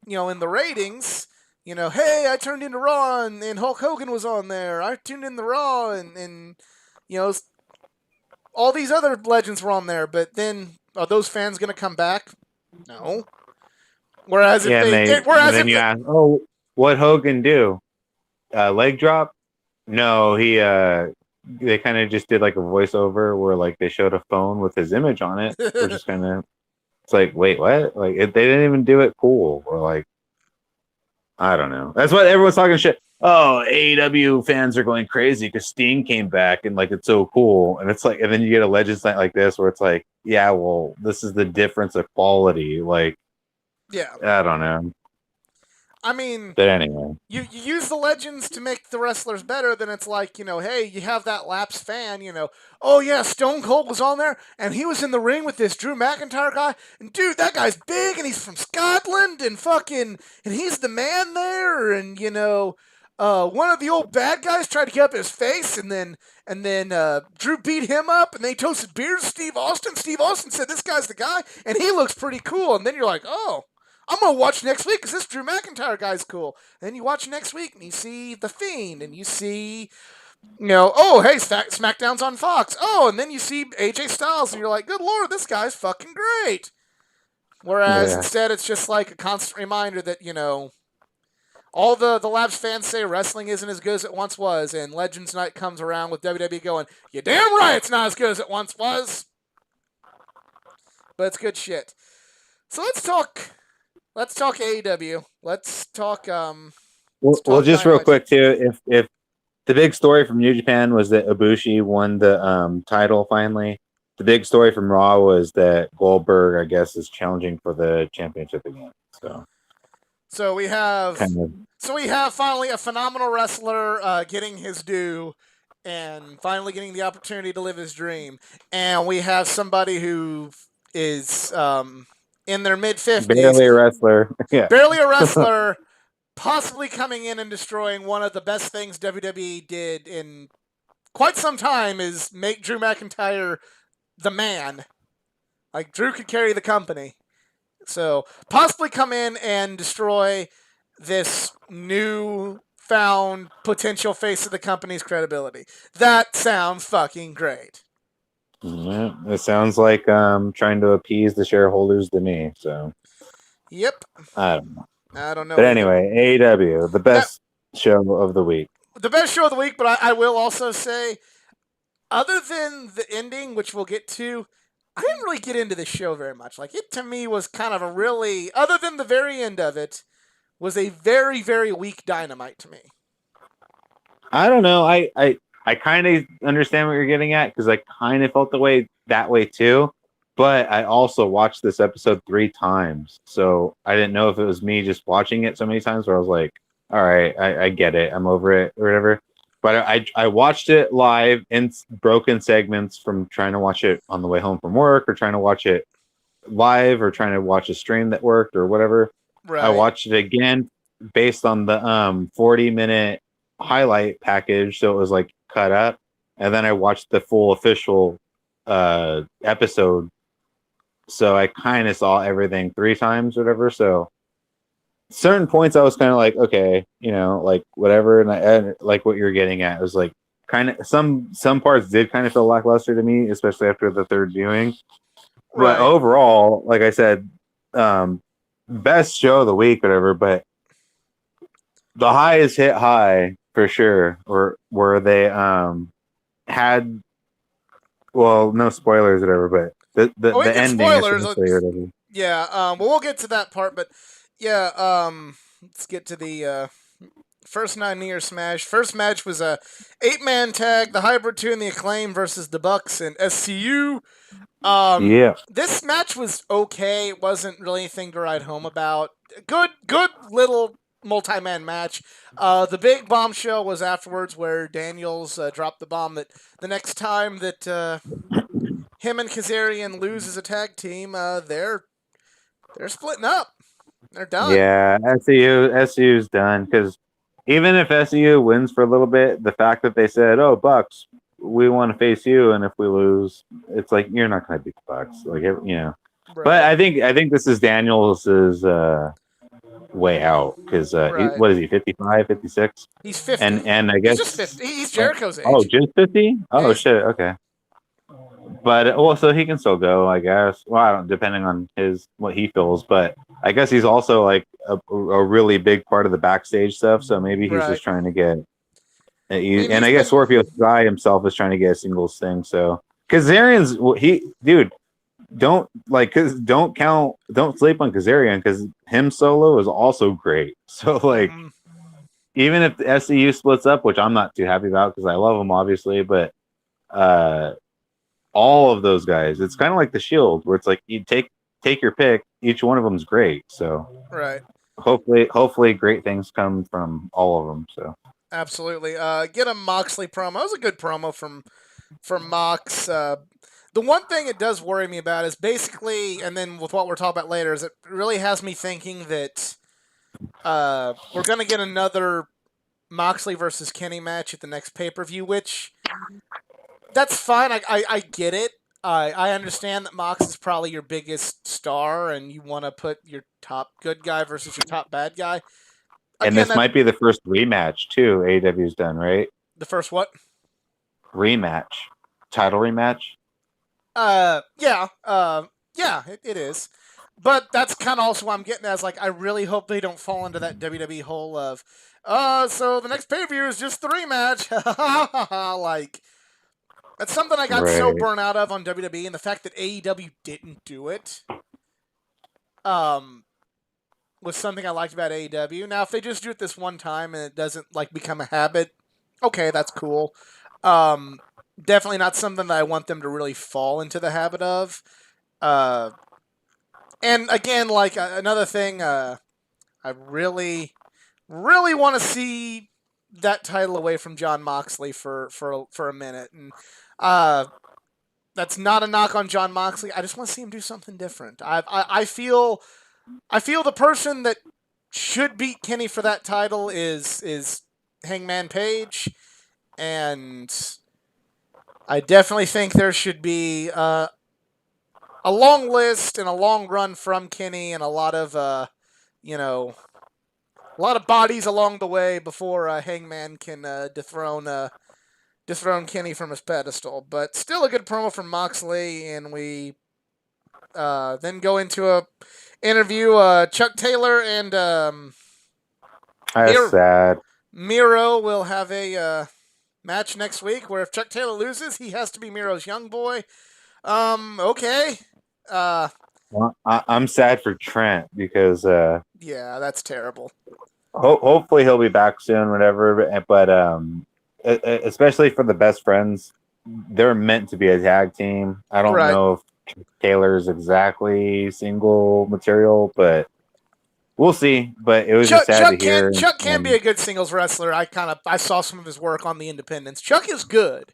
in the ratings. Hey, I turned into Raw and Hulk Hogan was on there. I tuned in the Raw and all these other legends were on there. But then, are those fans going to come back? No. Whereas you ask, oh, what Hogan do? Leg drop? No, they kind of just did like a voiceover where like they showed a phone with his image on it. We're just kind of, it's like, wait, what? Like they didn't even do it cool, or like, I don't know. That's what everyone's talking shit. Oh, AEW fans are going crazy because Sting came back and like it's so cool, and it's like, and then you get a Legends night like this where it's like, yeah, well, this is the difference of quality. Like, yeah, I don't know. I mean, but anyway, you use the legends to make the wrestlers better. Then it's like, hey, you have that lapsed fan. Oh yeah, Stone Cold was on there, and he was in the ring with this Drew McIntyre guy, and dude, that guy's big, and he's from Scotland, and he's the man there, and one of the old bad guys tried to get up his face, and then Drew beat him up, and they toasted beers to Steve Austin. Steve Austin said, "This guy's the guy," and he looks pretty cool. And then you're like, oh. I'm gonna watch next week because this Drew McIntyre guy's cool. And then you watch next week and you see The Fiend and you see, oh hey, SmackDown's on Fox. Oh, and then you see AJ Styles and you're like, good lord, this guy's fucking great. Whereas instead it's just like a constant reminder that all the Labs fans say wrestling isn't as good as it once was, and Legends Night comes around with WWE going, "You're damn right, it's not as good as it once was." But it's good shit. So let's talk AEW. Let's talk. Well, just real quick too. If the big story from New Japan was that Ibushi won the title finally, the big story from Raw was that Goldberg, I guess, is challenging for the championship again. So we have finally a phenomenal wrestler getting his due and finally getting the opportunity to live his dream. And we have somebody who is in their mid-50s. Barely a wrestler. Yeah. Barely a wrestler, possibly coming in and destroying one of the best things WWE did in quite some time is make Drew McIntyre the man. Like, Drew could carry the company. So, possibly come in and destroy this new found potential face of the company's credibility. That sounds fucking great. Yeah, it sounds like trying to appease the shareholders to me. So, yep. I don't know. But either. Anyway, AEW, the best show of the week. The best show of the week, but I will also say, other than the ending, which we'll get to, I didn't really get into this show very much. Like, it to me was kind of a really, other than the very end of it, was a very, very weak Dynamite to me. I don't know. I kind of understand what you're getting at because I kind of felt that way too. But I also watched this episode 3 times, so I didn't know if it was me just watching it so many times where I was like, all right, I get it. I'm over it or whatever. But I watched it live in broken segments from trying to watch it on the way home from work or trying to watch it live or trying to watch a stream that worked or whatever. Right. I watched it again based on the 40-minute highlight package, so it was like cut up. And then I watched the full official episode. So I kind of saw everything 3 times or whatever. So certain points I was kind of like, okay, like whatever, and I like what you're getting at. It was like kind of some parts did kind of feel lackluster to me, especially after the 3rd viewing. Right. But overall, like I said, best show of the week, whatever. But the highest hit high for sure, or where they had, well, no spoilers, whatever, but the ending. Spoilers. Yeah, well, we'll get to that part, but. Yeah, let's get to the first 9 New Year's Smash. First match was a 8-man tag, the Hybrid 2 and the Acclaim versus the Bucks and SCU. This match was okay. It wasn't really anything to write home about. Good little multi-man match. The big bombshell was afterwards where Daniels dropped the bomb that the next time that him and Kazarian lose as a tag team, they're splitting up. They're done. Yeah, SCU's done because even if SCU wins for a little bit, the fact that they said, "Oh, Bucks, we want to face you," and if we lose, it's like you're not going to beat the Bucks, like Right. But I think this is Daniels's way out because what is he? 55, 56? He's 50, and I guess he's just 50. He's Jericho's age. Oh, just 50? Oh yeah. Shit. Okay. But so he can still go, I guess. Well, I don't, depending on what he feels. But I guess he's also like a really big part of the backstage stuff. So maybe he's just trying to get. And I guess Scorpio Sky himself is trying to get a singles thing. So Kazarian's don't sleep on Kazarian because him solo is also great. So like, even if the SCU splits up, which I'm not too happy about because I love them obviously, but all of those guys, it's kind of like the Shield, where it's like you take your pick. Each one of them is great. So hopefully, great things come from all of them. So absolutely, get a Moxley promo. It was a good promo from Mox. The one thing it does worry me about is basically, and then with what we're talking about later, is it really has me thinking that we're gonna get another Moxley versus Kenny match at the next pay-per-view, which. That's fine. I get it. I understand that Mox is probably your biggest star, and you want to put your top good guy versus your top bad guy. And Again, this that might be the first rematch too. AEW's done, right? the first what? Rematch, title rematch. Yeah, it is. But that's kind of also what I'm getting at. Is like, I really hope they don't fall into that WWE hole of, so the next pay per view is just the rematch. Like, that's something I got so Right. burnt out of on WWE, and the fact that AEW didn't do it, um, was something I liked about AEW. Now, if they just do it this one time and it doesn't like become a habit, okay, that's cool. Um, Definitely not something that I want them to really fall into the habit of. Uh, and again, like another thing, I really want to see that title away from John Moxley for a minute, and uh, that's not a knock on John Moxley. I just want to see him do something different. I feel the person that should beat Kenny for that title is Hangman Page, and I definitely think there should be a long list and a long run from Kenny and a lot of you know a lot of bodies along the way before Hangman can dethrone Kenny from his pedestal. But still a good promo from Moxley, and we then go into a interview. Chuck Taylor and That's sad. Miro will have a match next week where if Chuck Taylor loses, he has to be Miro's young boy. Okay. Well, I'm sad for Trent because Yeah, that's terrible. hopefully he'll be back soon, whatever. But especially for the best friends, they're meant to be a tag team. I don't Right. know if Taylor's exactly single material, but we'll see. But it was just sad to hear. Chuck can be And a good singles wrestler. I saw some of his work on the Independents. Chuck is good.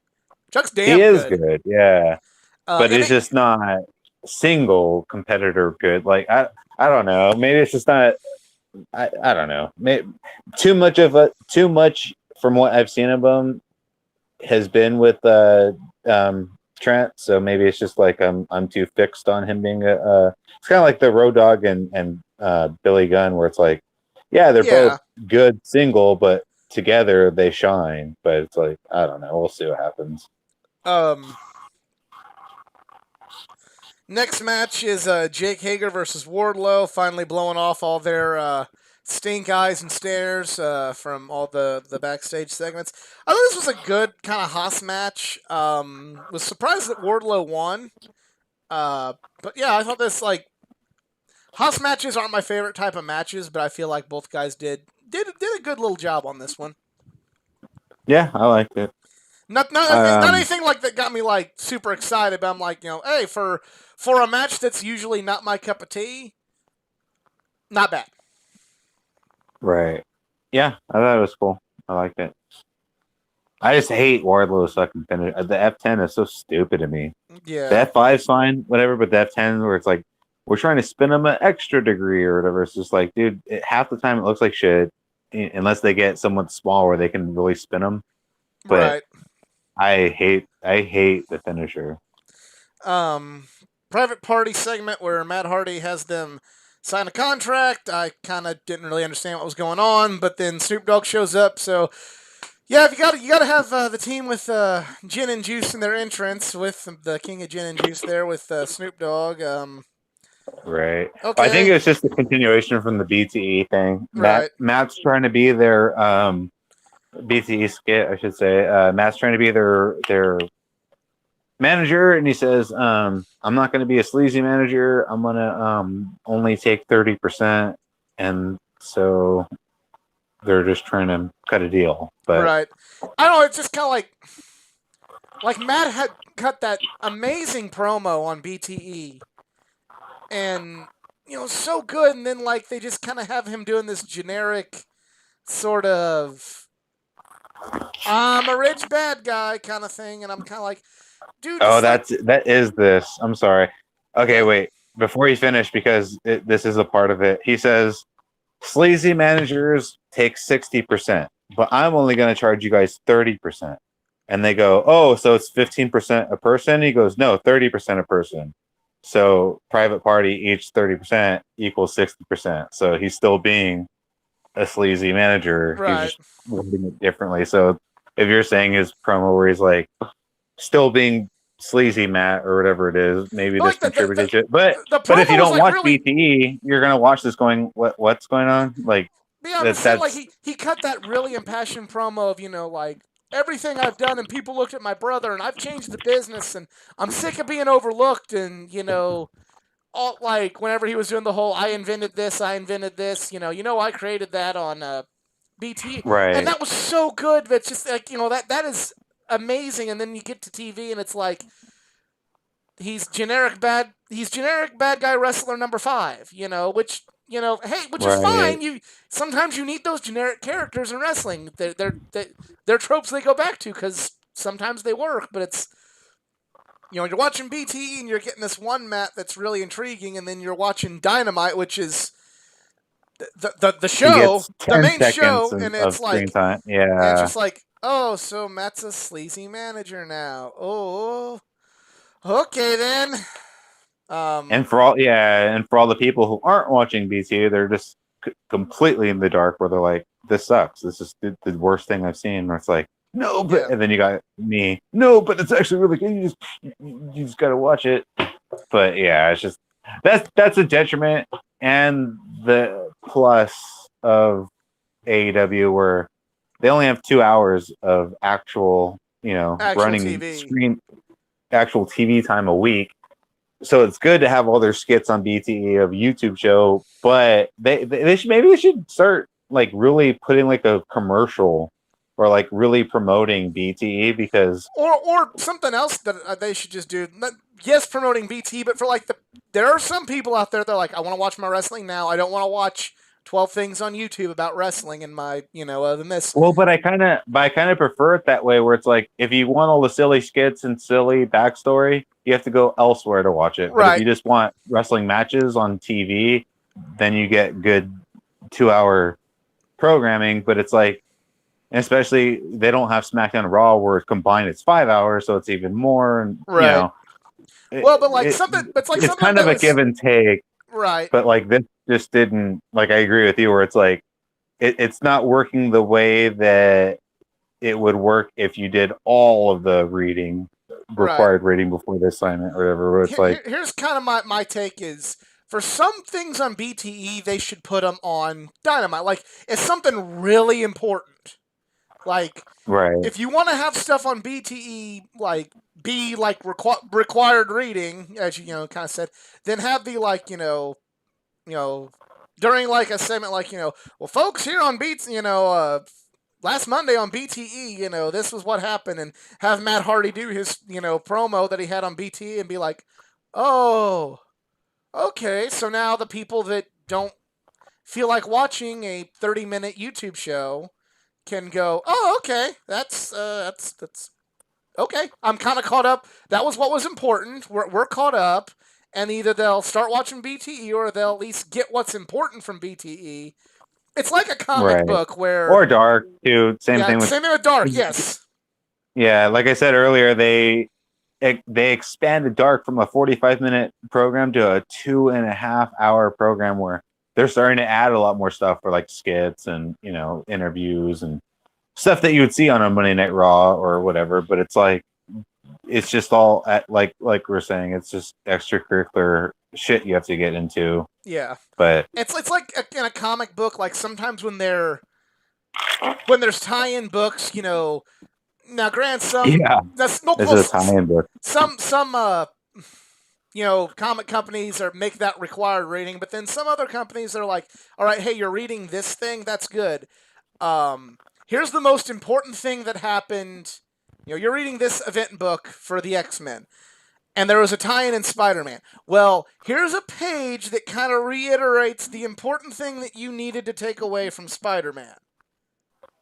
Chuck's he damn is good. good, yeah. But And it's just not single competitor good. Like I don't know. Maybe it's just not. I don't know. Maybe, too much from what I've seen of him has been with Trent. So maybe it's just like I'm too fixed on him being it's kind of like the Road Dogg and Billy Gunn, where it's like, yeah, they're yeah. both good single, but together they shine. But it's like, I don't know. We'll see what happens. Um. Next match is Jake Hager versus Wardlow, finally blowing off all their stink eyes and stares from all the backstage segments. I thought this was a good kind of Haas match. Was surprised that Wardlow won. But yeah, I thought this like Haas matches aren't my favorite type of matches, but I feel like both guys did a good little job on this one. Yeah, I liked it. Not anything like that got me like super excited, but I'm like, hey, for a match that's usually not my cup of tea, not bad. Right. Yeah, I thought it was cool. I liked it. I just hate Wardlow's fucking finish. The F10 is so stupid to me. The Yeah. F5's fine, whatever, but the F10 where it's like we're trying to spin them an extra degree or whatever. It's just like, dude, half the time it looks like shit, unless they get someone small where they can really spin them. But Right. I hate the finisher. Private party segment where Matt Hardy has them sign a contract. I kind of didn't really understand what was going on, but then Snoop Dogg shows up, so yeah, you gotta have the team with gin and juice in their entrance with the king of gin and juice there with Snoop Dogg. Right. I think Okay, it's just a continuation from the BTE thing. right, Matt's trying to be their BTE skit, I should say. Matt's trying to be their manager, and he says, "I'm not going to be a sleazy manager. I'm going to only take 30%," and so they're just trying to cut a deal. But right. I don't know. It's just kind of like Matt had cut that amazing promo on BTE, and so good, and then like they just kind of have him doing this generic sort of I'm a rich bad guy kind of thing, and I'm kind of like, dude, oh, just like that is this. I'm sorry. Okay, what? wait. Before you finish, because this is a part of it, he says sleazy managers take 60%, but I'm only going to charge you guys 30%. and they go, "Oh, so it's 15% a person?" He goes, "No, 30% a person." So private party each 30% equals 60%. So he's still being a sleazy manager. He's Right. just wording it differently. So if you're saying his promo where he's like still being sleazy Matt or whatever it is, maybe But this like contributed to it. But the if you promo was don't like watch really. BTE, you're gonna watch this going, what's going on? Like Yeah, I'm just saying, like that's he cut that really impassioned promo of like everything I've done, and people looked at my brother, and I've changed the business, and I'm sick of being overlooked, and all like whenever he was doing the whole I invented this, I created that on BT, and right. that was so good. But it's just like that is amazing, and then you get to TV, and it's like he's generic bad guy wrestler number 5, which hey, which is Right. fine. You sometimes you need those generic characters in wrestling. They're tropes they go back to because sometimes they work, but it's you're watching BT and you're getting this one Matt that's really intriguing, and then you're watching Dynamite, which is the He show, gets the 10 main seconds show, and of it's screen like time. and it's Yeah. just like, oh, so Matt's a sleazy manager now. Oh, okay then. Um, And for all the people who aren't watching BT, they're just completely in the dark where they're like, this sucks. This is the worst thing I've seen. Where it's like, no, but yeah. and then you got me, no, but it's actually really good. You just got to watch it. But yeah, it's just that's a detriment, and the plus of AEW where they only have 2 hours of actual, Actual running TV. screen, actual TV time a week. So it's good to have all their skits on BTE of YouTube show, but they should, maybe they should start like really putting like a commercial or like really promoting BTE because Or something else that they should just do. Yes, promoting BT, but for like there are some people out there that are like, I want to watch my wrestling now. I don't want to watch 12 things on YouTube about wrestling in my, than this. well, but I kind of prefer it that way where it's like if you want all the silly skits and silly backstory, you have to go elsewhere to watch it. But if Right. you just want wrestling matches on TV, then you get good 2 hour programming. But it's like, especially they don't have SmackDown and Raw where combined it's 5 hours, so it's even more. And Right. it, Well, but like it, something, but it's like it's something kind of that a was give and take. right. But like this just didn't, like, I agree with you where it's like it's not working the way that it would work if you did all of the Right. required reading before the assignment or whatever. Where it's like, Here's kind of my take is for some things on BTE they should put them on Dynamite. Like it's something really important. Like right, if you want to have stuff on BTE, like be like required reading, as you kind of said, then have the like during like a segment like well, folks here on Beats, last Monday on BTE, this was what happened, and have Matt Hardy do his promo that he had on BTE and be like, oh, okay, so now the people that don't feel like watching a 30-minute YouTube show can go, oh, okay, that's okay. I'm kind of caught up. That was what was important. We're caught up, and either they'll start watching BTE or they'll at least get what's important from BTE. It's like a comic right, book where, or dark too. Same yeah, thing with, same thing with Dark. Yes, yeah. Like I said earlier, they expanded Dark from a 45-minute program to a 2.5 hour program where they're starting to add a lot more stuff for like skits and interviews and stuff that you would see on a Monday Night Raw or whatever. But it's like it's just all at like we're saying, it's just extracurricular shit you have to get into. yeah. But It's like in a comic book. Like sometimes when there's tie-in books, now grant yeah, that's no this is a close. tie-in book. Some comic companies are make that required reading, but then some other companies are like, all right, hey, you're reading this thing, that's good. Here's the most important thing that happened. You're reading this event book for the X-Men, and there was a tie-in in Spider-Man. Well, here's a page that kind of reiterates the important thing that you needed to take away from Spider-Man.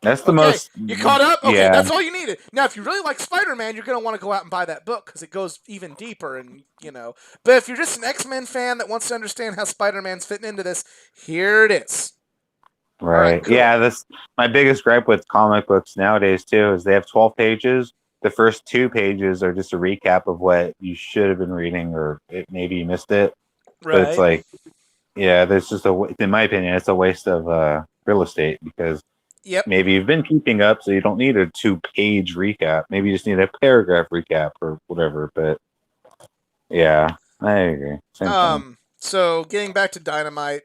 That's the Okay, most. you caught up? Okay, Yeah, that's all you needed. Now, if you really like Spider-Man, you're going to want to go out and buy that book because it goes even deeper and, But if you're just an X-Men fan that wants to understand how Spider-Man's fitting into this, here it is. right. Cool. Yeah, that's my biggest gripe with comic books nowadays too. Is they have 12 pages. the first 2 pages are just a recap of what you should have been reading, or maybe you missed it. But it's Right. like, yeah, there's just in my opinion, it's a waste of real estate, because Yep. maybe you've been keeping up, so you don't need a 2-page recap. Maybe you just need a paragraph recap or whatever. But yeah, I agree. Same thing. So getting back to Dynamite,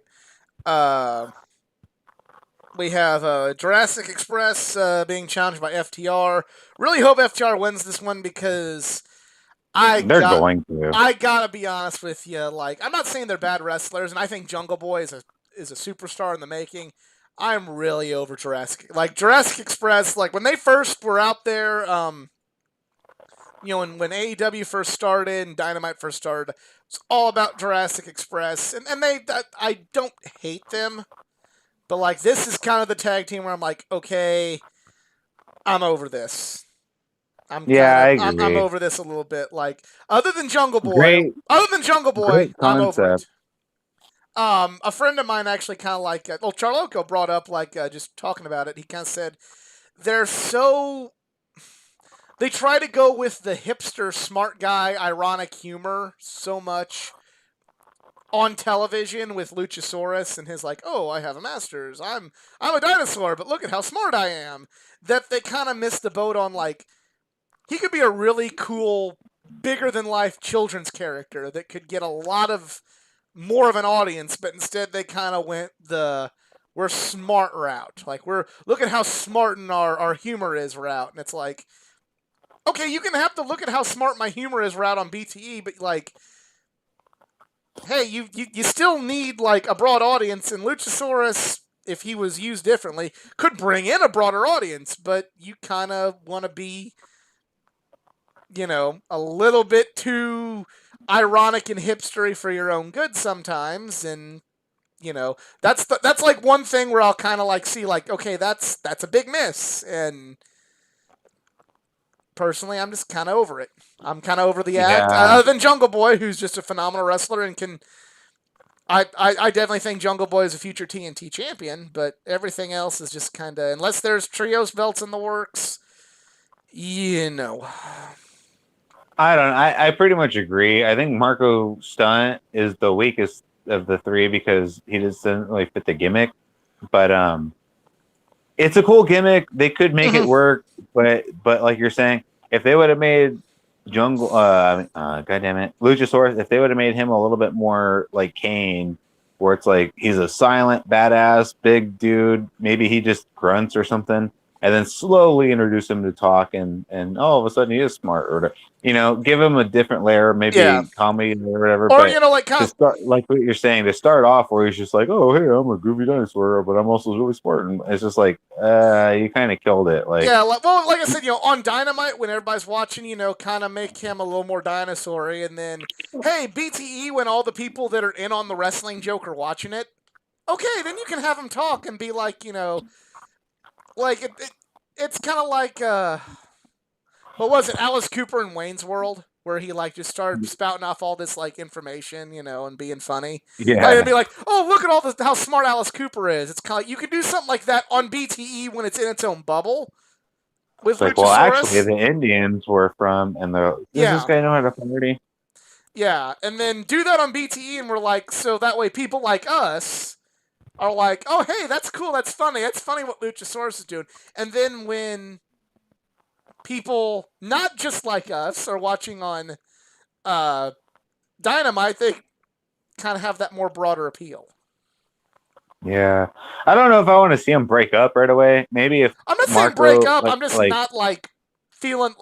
we have Jurassic Express being challenged by FTR. Really hope FTR wins this one, because They're going to. I gotta be honest with you. Like, I'm not saying they're bad wrestlers, and I think Jungle Boy is a superstar in the making. I'm really over Jurassic Express. Like, when they first were out there, when AEW first started and Dynamite first started, it's all about Jurassic Express, and I don't hate them, but like, this is kind of the tag team where I'm like, okay, I'm over this. I'm over this a little bit. Like, other than Jungle Boy, Great I'm over concept. it. A friend of mine actually kind of like, Charloco brought up, like, just talking about it. He kind of said they try to go with the hipster, smart guy, ironic humor so much on television with Luchasaurus and his, like, oh, I have a master's. I'm a dinosaur, but look at how smart I am. That they kind of missed the boat on, like, he could be a really cool, bigger than life children's character that could get a lot of more of an audience, but instead they kind of went the we're smart route. Like, look at how smart and our humor is route. And it's like, okay, you can have to look at how smart my humor is route on BTE, but like, hey, you still need like a broad audience, and Luchasaurus, if he was used differently, could bring in a broader audience, but you kind of want to be, a little bit too ironic and hipstery for your own good sometimes, and that's like one thing where I'll kind of like see, like, okay, that's a big miss, and personally, I'm just kind of over it. I'm kind of over the act. Other than Jungle Boy, who's just a phenomenal wrestler and can. I definitely think Jungle Boy is a future TNT champion, but everything else is just kind of, unless there's trios belts in the works, I pretty much agree. I think Marco Stunt is the weakest of the 3 because he just doesn't really fit the gimmick. But it's a cool gimmick. They could make it work, but like you're saying, if they would have made Luchasaurus, if they would have made him a little bit more like Kane, where it's like he's a silent, badass, big dude, maybe he just grunts or something, and then slowly introduce him to talk, and all of a sudden he is smart, or give him a different layer, maybe comedy or whatever. Or like to start, like what you're saying, to start off where he's just like, oh hey, I'm a groovy dinosaur, but I'm also really smart, and it's just like you kind of killed it. Like, yeah, like I said, on Dynamite when everybody's watching, kind of make him a little more dinosaur-y, and then hey, BTE, when all the people that are in on the wrestling joke are watching it, okay, then you can have him talk and be like, like it's kind of like what was it, Alice Cooper in Wayne's World, where he like just started spouting off all this like information, and being funny. Yeah, like, it'd be like, oh, look at all this, how smart Alice Cooper is. It's kind of like, you could do something like that on BTE when it's in its own bubble. With like, well, actually, the Indians were from, and does this guy know how to party? Yeah, and then do that on BTE, and we're like, so that way people like us are like, oh, hey, that's cool, that's funny what Luchasaurus is doing. And then when people not just like us are watching on Dynamite, they kind of have that more broader appeal. Yeah, I don't know if I want to see them break up right away. Maybe if I'm not saying break up, I'm just not like feeling.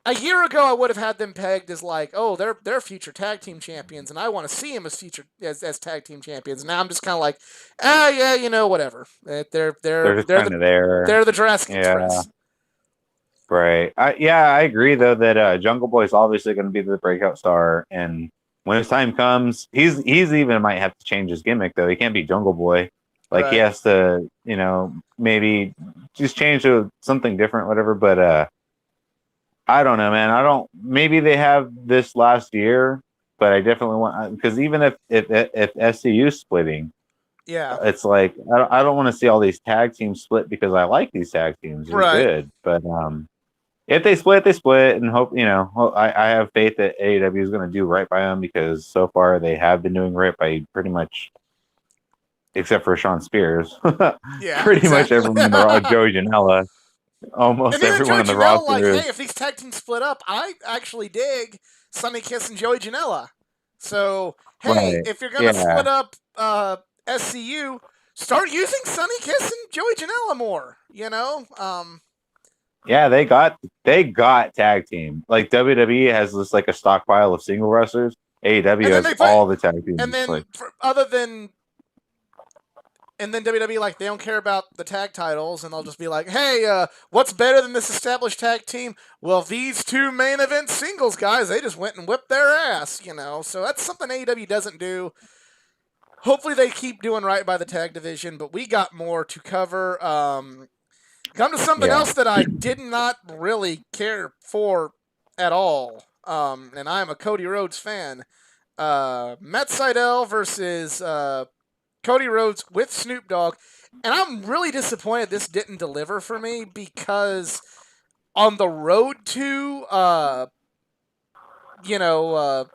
A year ago, I would have had them pegged as like, oh, they're future tag team champions, and I want to see them as tag team champions. Now I'm just kind of like, yeah, whatever. They're the Jurassic Express. Right. I agree though that Jungle Boy is obviously going to be the breakout star, and when his time comes, he's even might have to change his gimmick though. He can't be Jungle Boy. Like, he has to, maybe just change to something different, whatever. But I don't know, man. Maybe they have this last year, but I definitely want, because even if SCU splitting, it's like I don't want to see all these tag teams split, because I like these tag teams. They're good, but If they split, they split, and hope I have faith that AEW is going to do right by them because so far they have been doing right by pretty much, except for Sean Spears, Yeah, pretty much exactly. everyone in the Joey Janela, And almost even everyone Joey in the Janela, like, roster is hey, if these tag teams split up, I actually dig Sonny Kiss and Joey Janela. So, hey, right. if you're gonna Yeah, split up SCU, start using Sonny Kiss and Joey Janela more. You know, yeah, they got tag team. Like WWE has this like a stockpile of single wrestlers. AEW and then has they put, all the tag teams. and then Like, other than. And then WWE, like, they don't care about the tag titles, and they'll just be like, hey, what's better than this established tag team? Well, these two main event singles guys, they just went and whipped their ass, you know? So that's something AEW doesn't do. Hopefully they keep doing right by the tag division, but we got more to cover. Come to something yeah, else that I did not really care for at all, and I'm a Cody Rhodes fan. Matt Sydal versus Cody Rhodes with Snoop Dogg. And I'm really disappointed this didn't deliver for me because on the road to, you know,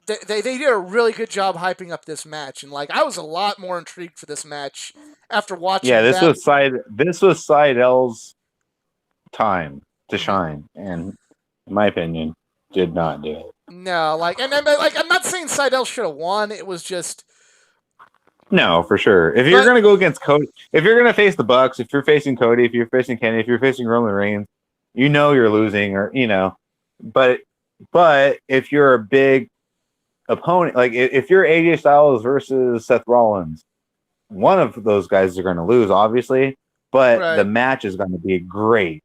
they did a really good job hyping up this match. And, like, I was a lot more intrigued for this match after yeah. watching This that. was Seidel's time to shine, and in my opinion, did not do it. No, like, and like, I'm not saying Seidel should have won. It was just, No, for sure. If you're but gonna go against Cody, if you're gonna face the Bucks, if you're facing Cody, if you're facing Kenny, if you're facing Roman Reigns, you're losing, or But if you're a big opponent, like if you're AJ Styles versus Seth Rollins, one of those guys are going to lose, obviously. But the right, match is going to be great.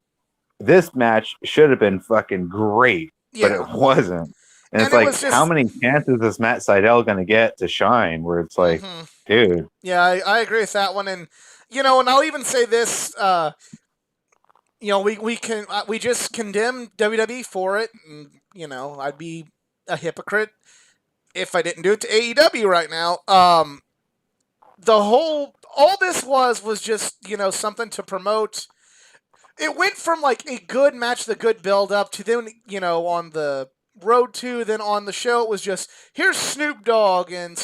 This match should have been fucking great, but yeah, it wasn't. And and it's it like, was how just, many chances is Matt Sydal going to get to shine? Where it's like, mm-hmm. dude, Yeah, I agree with that one, and and I'll even say this. We just condemn WWE for it, and I'd be a hypocrite if I didn't do it to AEW right now. All this was just something to promote. It went from like a good match, the good build up, to then on the road to then on the show it was just here's Snoop Dogg and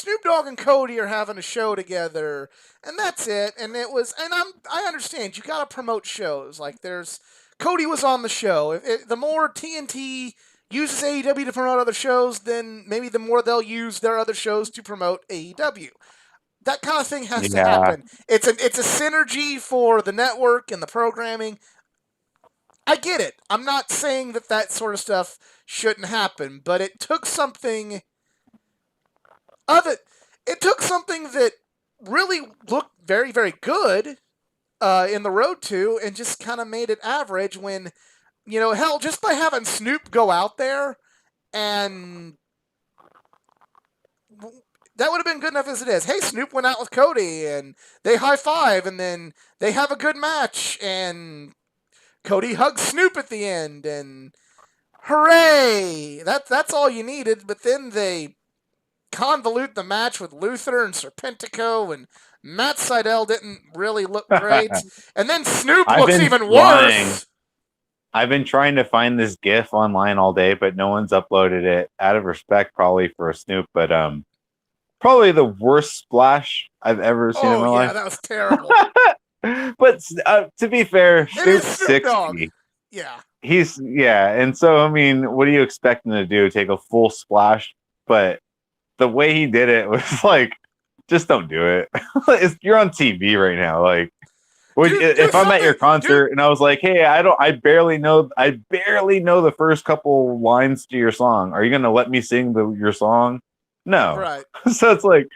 Cody are having a show together, and that's it. And it was, and I understand you got to promote shows. Like there's Cody was on the show. The more TNT uses AEW to promote other shows, then maybe the more they'll use their other shows to promote AEW. That kind of thing has to yeah, happen. It's a synergy for the network and the programming. I get it. I'm not saying that sort of stuff shouldn't happen, but it took something of it. It took something that really looked very, very good in the road to, and just kind of made it average. When hell, just by having Snoop go out there, and that would have been good enough as it is. Hey, Snoop went out with Cody, and they high five, and then they have a good match, and Cody hugs Snoop at the end, and hooray! That's all you needed. But then they convolute the match with Luther and Serpentico, and Matt Sydal didn't really look great, and then Snoop I've looks been even trying. worse. I've been trying to find this GIF online all day, but no one's uploaded it. Out of respect, probably for Snoop, but probably the worst splash I've ever seen in Oh my yeah, life. that was terrible. But to be fair, It is Snoop's Snoop Dogg. 60. Yeah. And so I mean, what do you expect him to do? Take a full splash? But the way he did it was like, just don't do it. You're on TV right now. Like, Do if I'm at your something. concert and I was like, hey, I barely know the first couple lines to your song. Are you gonna let me sing your song? No. Right. So it's like,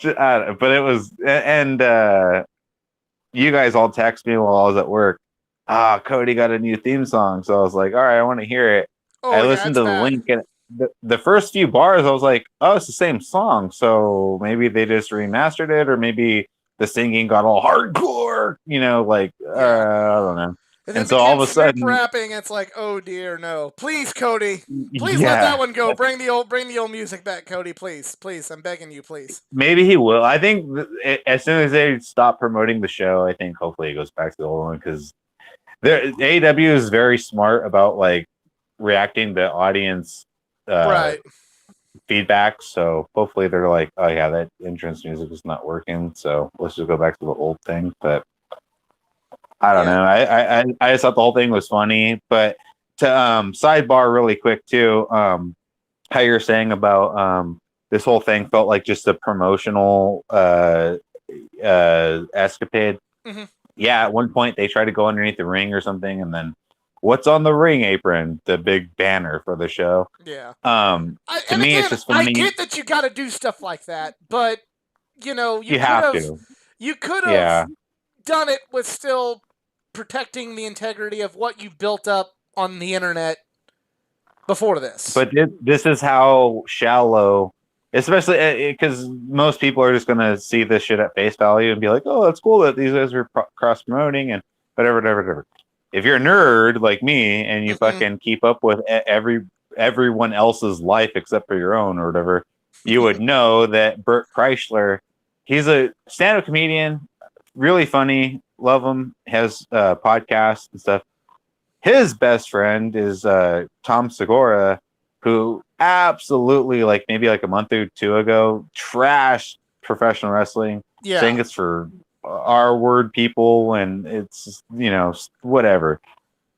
but it was, and you guys all text me while I was at work. Cody got a new theme song, so I was like, all right, I want to hear it. Oh I yeah, listened it's to the bad. link, and the first few bars, I was like, oh, it's the same song. So maybe they just remastered it, or maybe the singing got all hardcore. Yeah. I don't know. And then And it so all became of a Snoop sudden, rapping. It's like, oh dear, no. Please, Cody. Please let that yeah, one go. Bring the old music back, Cody. Please, please. I'm begging you, please. maybe he will. I think as soon as they stop promoting the show, I think hopefully it goes back to the old one because AEW is very smart about like reacting to audience Right. feedback. So hopefully they're like, oh yeah, that entrance music is not working. So let's just go back to the old thing. But I don't Yeah. know. I just thought the whole thing was funny. But to sidebar really quick too, how you're saying about this whole thing felt like just a promotional escapade. Mhm. Yeah, at one point they tried to go underneath the ring or something, and then what's on the ring apron? The big banner for the show. Yeah. To And me, it's again, just I funny. get that you got to do stuff like that, but you know, You have to. you could Yeah. have done it with still protecting the integrity of what you built up on the internet before this. But this is how shallow, especially because most people are just going to see this shit at face value and be like, oh, that's cool that these guys are cross promoting and whatever. If you're a nerd like me and you Mhm. fucking keep up with everyone else's life except for your own or whatever, you would know that Bert Kreischer, he's a stand-up comedian, really funny, love him, has podcasts and stuff. His best friend is Tom Segura, who absolutely, like maybe like a month or two ago, trashed professional wrestling, saying Yeah. it's for R word people and it's, whatever.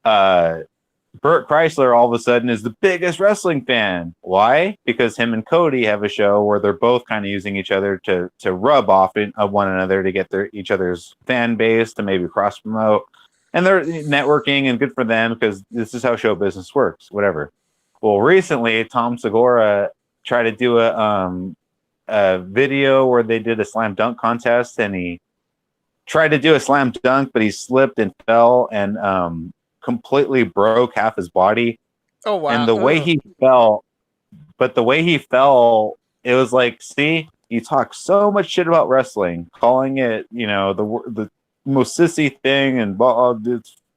Bert Kreischer all of a sudden is the biggest wrestling fan. Why? Because him and Cody have a show where they're both kind of using each other to rub off of one another to get each other's fan base to maybe cross promote. And they're networking and good for them because this is how show business works, whatever. Well, recently, Tom Segura tried to do a video where they did a slam dunk contest and he tried to do a slam dunk, but he slipped and fell and completely broke half his body. Oh wow. And the way he fell, it was like, see, you talk so much shit about wrestling, calling it, the most sissy thing, and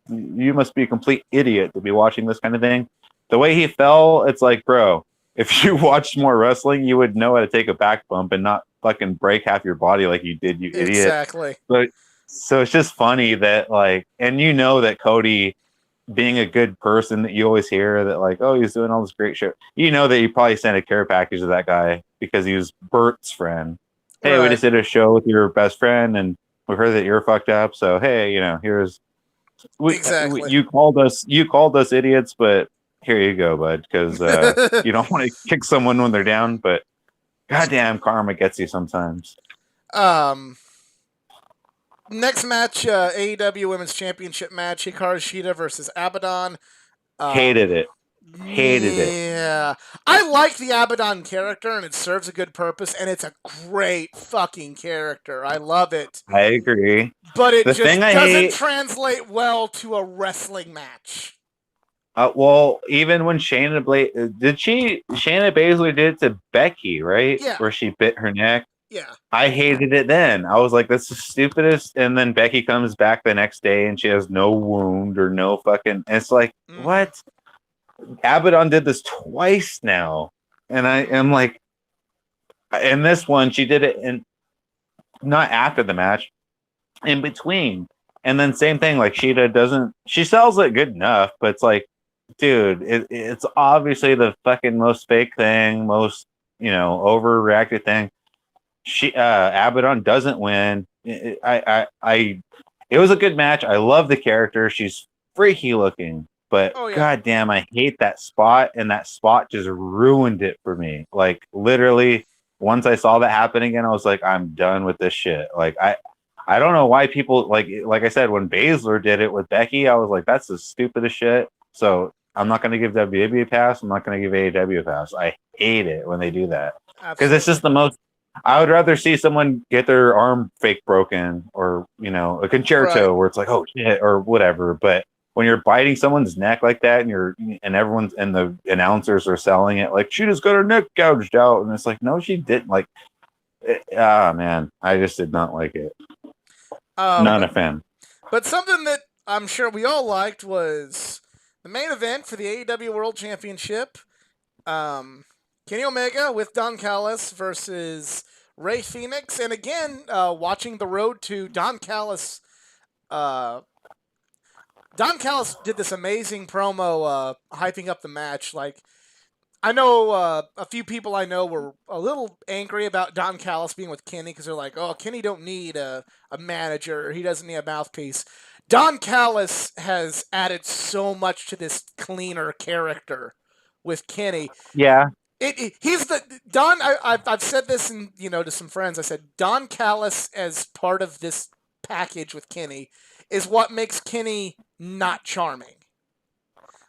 you must be a complete idiot to be watching this kind of thing. The way he fell, it's like, bro, if you watched more wrestling, you would know how to take a back bump and not fucking break half your body like you did, you idiot. Exactly. But so it's just funny that like, and that Cody, being a good person, that you always hear that like, oh, he's doing all this great shit. That you probably sent a care package to that guy because he was Bert's friend. Hey, we just did a show with your best friend, and we heard that you're fucked up. So hey, here's Exactly. you called us idiots, but here you go, bud, because you don't want to kick someone when they're down, but goddamn, karma gets you sometimes. Next match, AEW Women's Championship match: Hikaru Shida versus Abaddon. Hated it. Yeah, I like the Abaddon character, and it serves a good purpose, and it's a great fucking character. I love it. I agree, but it just doesn't translate well to a wrestling match. Well, even when Shayna Baszler did it to Becky, right? Yeah. Where she bit her neck. Yeah. I hated it then. I was like, that's the stupidest. And then Becky comes back the next day and she has no wound or no fucking. And it's like, what? Abaddon did this twice now. And I am like, in this one, she did it not after the match, in between. And then same thing, like she sells it good enough, but it's like, dude, it's obviously the fucking most fake thing, most, overreacted thing. Abaddon doesn't win. It was a good match. I love the character. She's freaky looking, but goddamn, I hate that spot, and that spot just ruined it for me. Like literally, once I saw that happen again, I was like, I'm done with this shit. Like I don't know why people like I said, when Baszler did it with Becky, I was like, that's the stupidest shit. So I'm not going to give WWE a pass. I'm not going to give AEW a pass. I hate it when they do that because it's just the most. I would rather see someone get their arm fake broken or, a concerto where it's like, oh shit, or whatever. But when you're biting someone's neck like that and everyone's and the announcers are selling it like she just got her neck gouged out. And it's like, no, she didn't. Like, man, I just did not like it. Not a fan. But something that I'm sure we all liked was the main event for the AEW World Championship. Kenny Omega with Don Callis versus Rey Fenix. And again, watching the road to Don Callis Don Callis did this amazing promo hyping up the match. Like, I know a few people I know were a little angry about Don Callis being with Kenny because they're like, oh, Kenny don't need a manager. He doesn't need a mouthpiece. Don Callis has added so much to this cleaner character with Kenny. Yeah. He's the Don. I've said this to some friends. I said Don Callis as part of this package with Kenny is what makes Kenny not charming.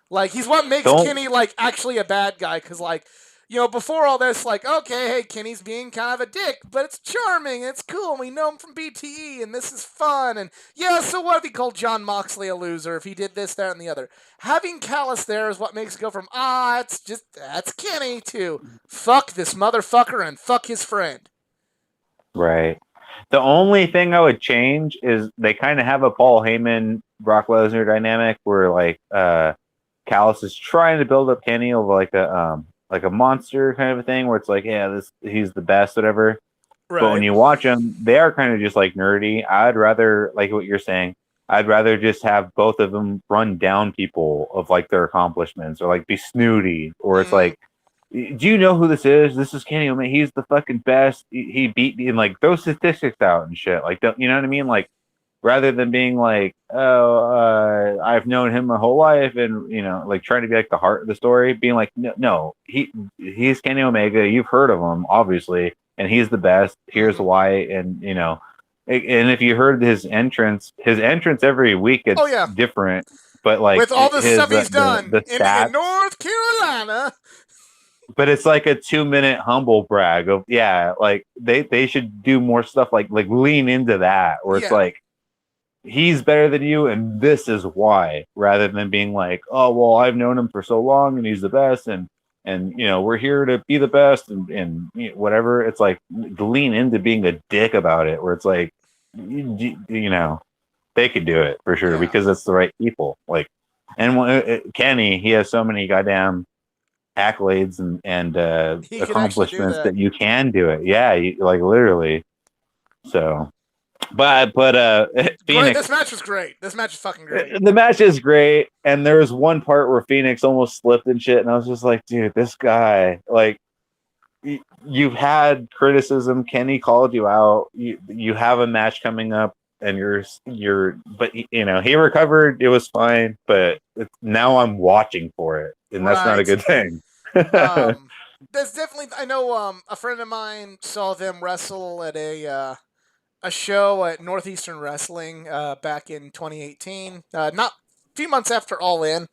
Like, he's what makes Kenny, like, actually a bad guy. Because, like, before all this, like, okay, hey, Kenny's being kind of a dick, but it's charming, and it's cool, and we know him from BTE, and this is fun, and yeah, so what if he called John Moxley a loser, if he did this, that, and the other? Having Callis there is what makes it go from, that's Kenny, to fuck this motherfucker and fuck his friend. Right. The only thing I would change is they kind of have a Paul Heyman, Brock Lesnar dynamic where, like, Callis is trying to build up Kenny over like a monster kind of a thing where it's like, yeah, he's the best, whatever. Right. But when you watch them, they are kind of just like nerdy. I'd rather, like what you're saying, I'd rather just have both of them run down people of like their accomplishments or like be snooty, or it's like, do you know who this is? This is Kenny Omega. He's the fucking best. He beat me, and like throw statistics out and shit. Like, you know what I mean? Like, rather than being like, I've known him my whole life, and like trying to be like the heart of the story, being like, no, he's Kenny Omega. You've heard of him, obviously, and he's the best. Here's why, and and if you heard his entrance every week, it's different. But like with all the stuff he's done the stats, in North Carolina. But it's like a 2-minute humble brag of like they should do more stuff like lean into that, where it's like, he's better than you, and this is why, rather than being like, oh, well, I've known him for so long, and he's the best, and we're here to be the best, and whatever. It's like, lean into being a dick about it, where it's like, they could do it for sure because it's the right people. Like, and Kenny, he has so many goddamn accolades and accomplishments that you can do it. Yeah, like literally. So. But Phoenix. This match was great. This match is fucking great. The match is great, and there was one part where Phoenix almost slipped and shit, and I was just like, dude, this guy, like, you've had criticism. Kenny called you out. You have a match coming up, and but he recovered. It was fine, but now I'm watching for it, and that's not a good thing. There's definitely. I know a friend of mine saw them wrestle at a show at Northeastern Wrestling back in 2018, not a few months after All In,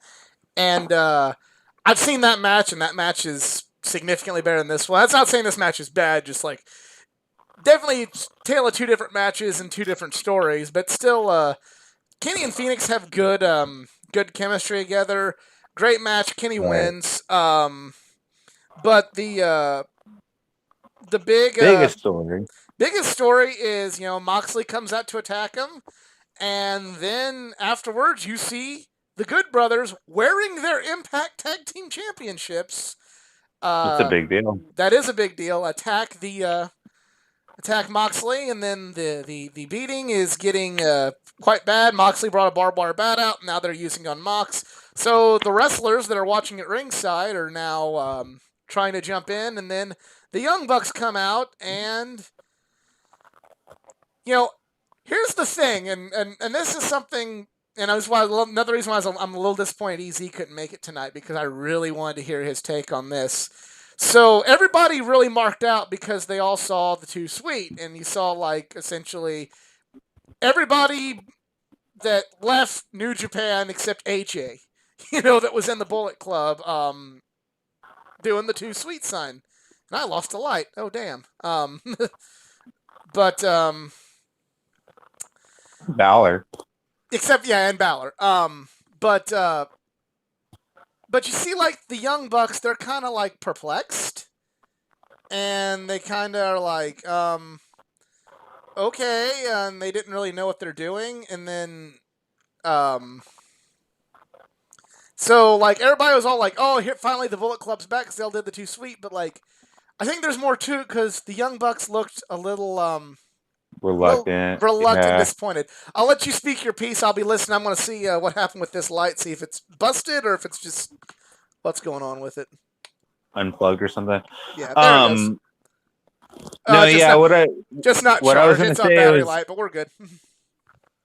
and I've seen that match, and that match is significantly better than this one. That's not saying this match is bad, just like definitely tale of two different matches and two different stories, but still, Kenny and Phoenix have good chemistry together. Great match. Kenny wins. But the biggest story is, Moxley comes out to attack him, and then afterwards you see the Good Brothers wearing their Impact Tag Team Championships. It's a big deal. That is a big deal. Attack Moxley, and then the beating is getting quite bad. Moxley brought a barbed wire bat out, and now they're using on Mox. So the wrestlers that are watching at ringside are now trying to jump in, and then the Young Bucks come out, and here's the thing, and this is something, and another reason why I'm a little disappointed EZ couldn't make it tonight, because I really wanted to hear his take on this. So everybody really marked out because they all saw the Too Sweet, and you saw, like, essentially everybody that left New Japan except AJ, that was in the Bullet Club, doing the Too Sweet sign. And I lost a light. Oh, damn. But Balor. And Balor. But you see, like, the Young Bucks, they're kind of, like, perplexed. And they kind of are like, okay, and they didn't really know what they're doing. And then, so, like, everybody was all like, oh, here, finally the Bullet Club's back because they all did the Too Sweet. But, like, I think there's more to it because the Young Bucks looked a little, reluctant. Reluctant, Yeah, disappointed. I'll let you speak your piece. I'll be listening. I'm going to see what happened with this light, see if it's busted or if it's just what's going on with it. unplugged or something. Yeah, there he goes. No, Just yeah. not, just not What I was charged. gonna It's on say battery was light, but we're good.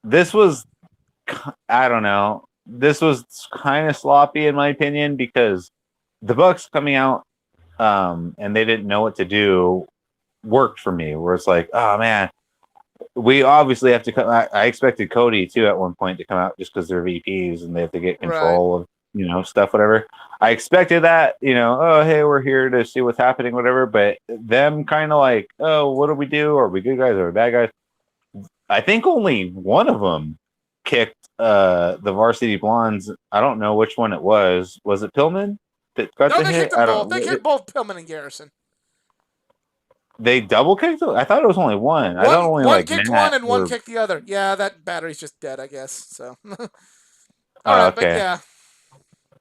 this was, I don't know, this was kind of sloppy in my opinion because the Bucks coming out and they didn't know what to do worked for me. Where it's like, oh man, we obviously have to come. I expected Cody too at one point to come out just because they're VPs and they have to get control of stuff, whatever. I expected that, oh hey, we're here to see what's happening, whatever. But them kind of like, oh, what do we do? Are we good guys? Are we bad guys? I think only one of them kicked the Varsity Blondes. I don't know which one it was. Was it Pillman that got the they hit? kicked them both. They kicked both Pillman and Garrison. They double kicked? I thought it was only one. I thought only one kicked one and one kicked the other. Yeah, that battery's just dead, I guess. So, all right, okay. but yeah.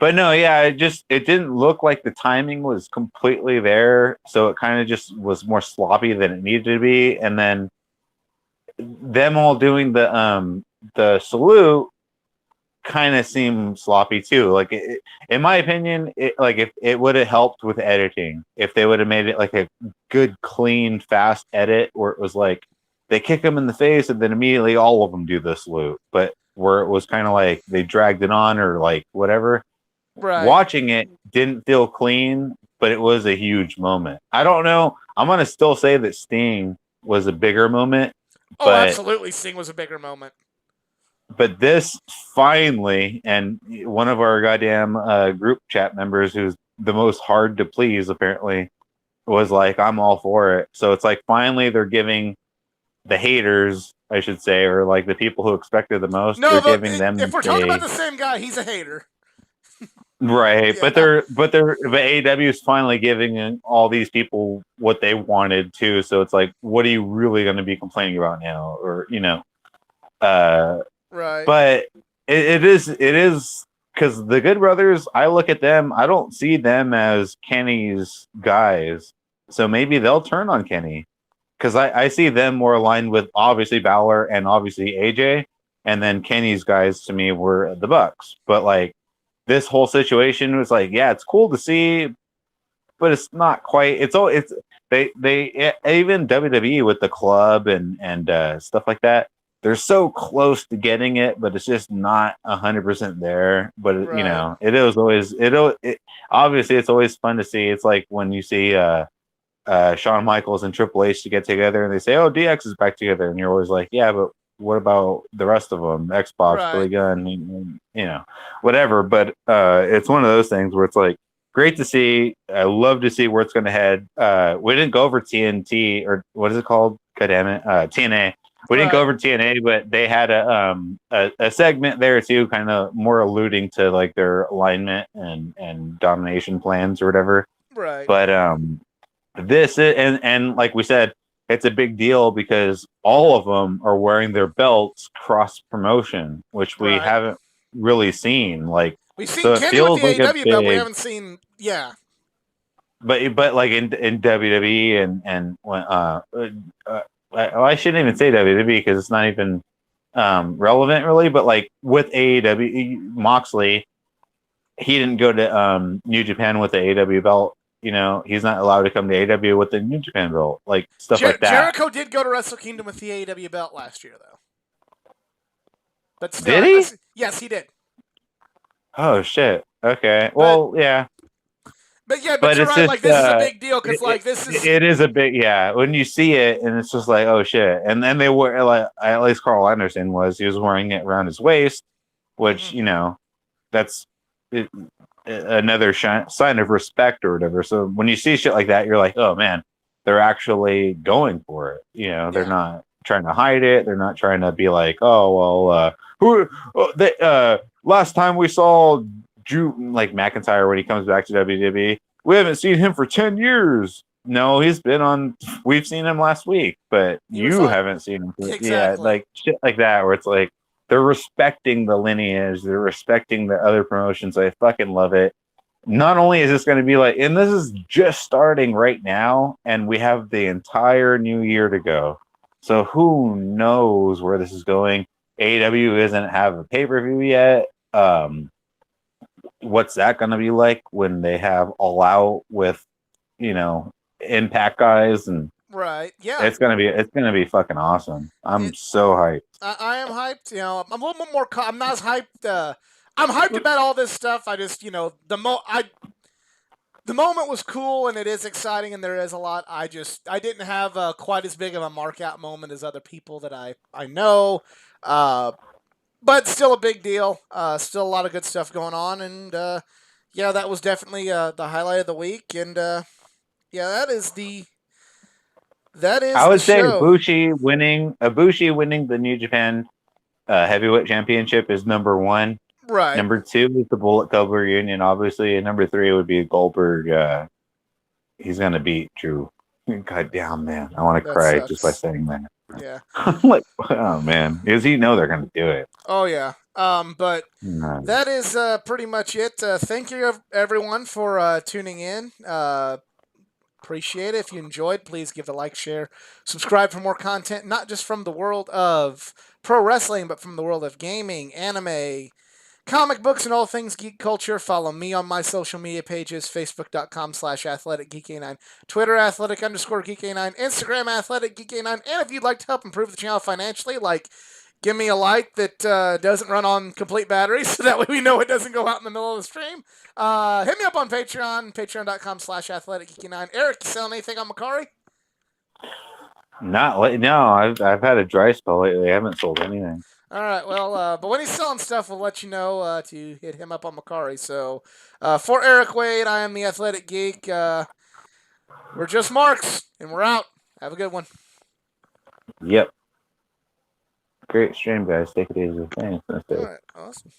But no, yeah, it didn't look like the timing was completely there, so it kind of just was more sloppy than it needed to be. And then them all doing the salute kind of seemed sloppy too. Like in my opinion, if it would have helped with editing, if they would have made it like a good, clean, fast edit where it was like they kick them in the face and then immediately all of them do the salute, but where it was kind of like they dragged it on or like whatever. Right. Watching it didn't feel clean, but it was a huge moment. I don't know. I'm gonna still say that Sting was a bigger moment. Oh, absolutely, Sting was a bigger moment. But this finally, and one of our goddamn group chat members, who's the most hard to please, apparently, was like, "I'm all for it." So it's like finally they're giving the haters, I should say, or like the people who expected the most. No, they're giving them. If we're talking about the same guy, he's a hater. Right, yeah. but AEW is finally giving all these people what they wanted too. So it's like, what are you really going to be complaining about now, or right? But it is because the Good Brothers, I look at them, I don't see them as Kenny's guys. So maybe they'll turn on Kenny because I see them more aligned with obviously Balor and obviously AJ, and then Kenny's guys to me were the Bucks. But like, this whole situation was like, yeah, it's cool to see, but it's not quite. They even WWE with the club and stuff like that. They're so close to getting it, but it's just not 100% there. But right. It is always obviously it's always fun to see. It's like when you see Shawn Michaels and Triple H to get together, and they say, "Oh, DX is back together," and you're always like, "Yeah, but what about the rest of them? Xbox, right. Billy Gunn, whatever." But it's one of those things where it's like great to see. I love to see where it's going to head. We didn't go over TNT or what is it called? God damn it, TNA. We didn't go over TNA, but they had a segment there too, kind of more alluding to like their alignment and domination plans or whatever. Right. But this is, and like we said, it's a big deal because all of them are wearing their belts cross promotion, which we haven't really seen. Like we've seen Kenny with the AEW belt, we haven't seen, yeah. But like in WWE and when I shouldn't even say WWE because it's not even relevant really. But like with AEW, Moxley, he didn't go to New Japan with the AEW belt. He's not allowed to come to AEW with the New Japan belt, like stuff like that. Jericho did go to Wrestle Kingdom with the AEW belt last year, though. But still, did he? Yes, he did. Oh shit! Okay, well, yeah. But you're right. Just, like this is a big deal because like this is. It is a big when you see it and it's just like, oh shit. And then they were like, at least Carl Anderson he was wearing it around his waist, which that's another sign of respect or whatever. So when you see shit like that, you're like, oh man, they're actually going for it. They're not trying to hide it. They're not trying to be like, oh well, last time we saw Drew like McIntyre when he comes back to WWE, we haven't seen him for 10 years. No, he's been on. We've seen him last week, but you haven't seen him. Exactly. Yeah, like shit like that, where it's like they're respecting the lineage, they're respecting the other promotions. I fucking love it. Not only is this going to be like, and this is just starting right now, and we have the entire new year to go. So who knows where this is going? AEW doesn't have a pay per view yet. What's that going to be like when they have All Out with, Impact guys, and Right. Yeah. it's gonna be fucking awesome. I'm It, so hyped. I am hyped. I'm a little bit more. I'm not as hyped. I'm hyped about all this stuff. I just, the moment was cool and it is exciting and there is a lot. I didn't have quite as big of a mark out moment as other people that I know. But still a big deal. Still a lot of good stuff going on, and yeah, that was definitely the highlight of the week. And yeah, that is I the would say show. Ibushi winning the New Japan heavyweight championship is number one. Right. Number two is the Bullet Club reunion, obviously, and number three would be Goldberg. He's gonna beat Drew. God damn, man, I want to That cry just by sucks. saying that. Yeah. I'm like, oh man, because you know they're gonna do it. Oh yeah. But No. that is pretty much it. Thank you everyone for tuning in. Appreciate it. If you enjoyed, please give it a like, share, subscribe for more content, not just from the world of pro wrestling, but from the world of gaming, anime, comic books, and all things geek culture. Follow me on my social media pages, facebook.com/athleticgeek89, Twitter athletic_geek89, Instagram athleticgeek89. And if you'd like to help improve the channel financially, like give me a light that doesn't run on complete batteries so that way we know it doesn't go out in the middle of the stream. Hit me up on Patreon, patreon.com/athleticgeek89. Eric, you selling anything on Macari? No, I've had a dry spell lately. I haven't sold anything. All right, well, but when he's selling stuff, we'll let you know to hit him up on Macari. So, for Eric Wade, I am the Athletic Geek. We're just marks, and we're out. Have a good one. Yep. Great stream, guys. Take it easy. Thanks. All right, awesome.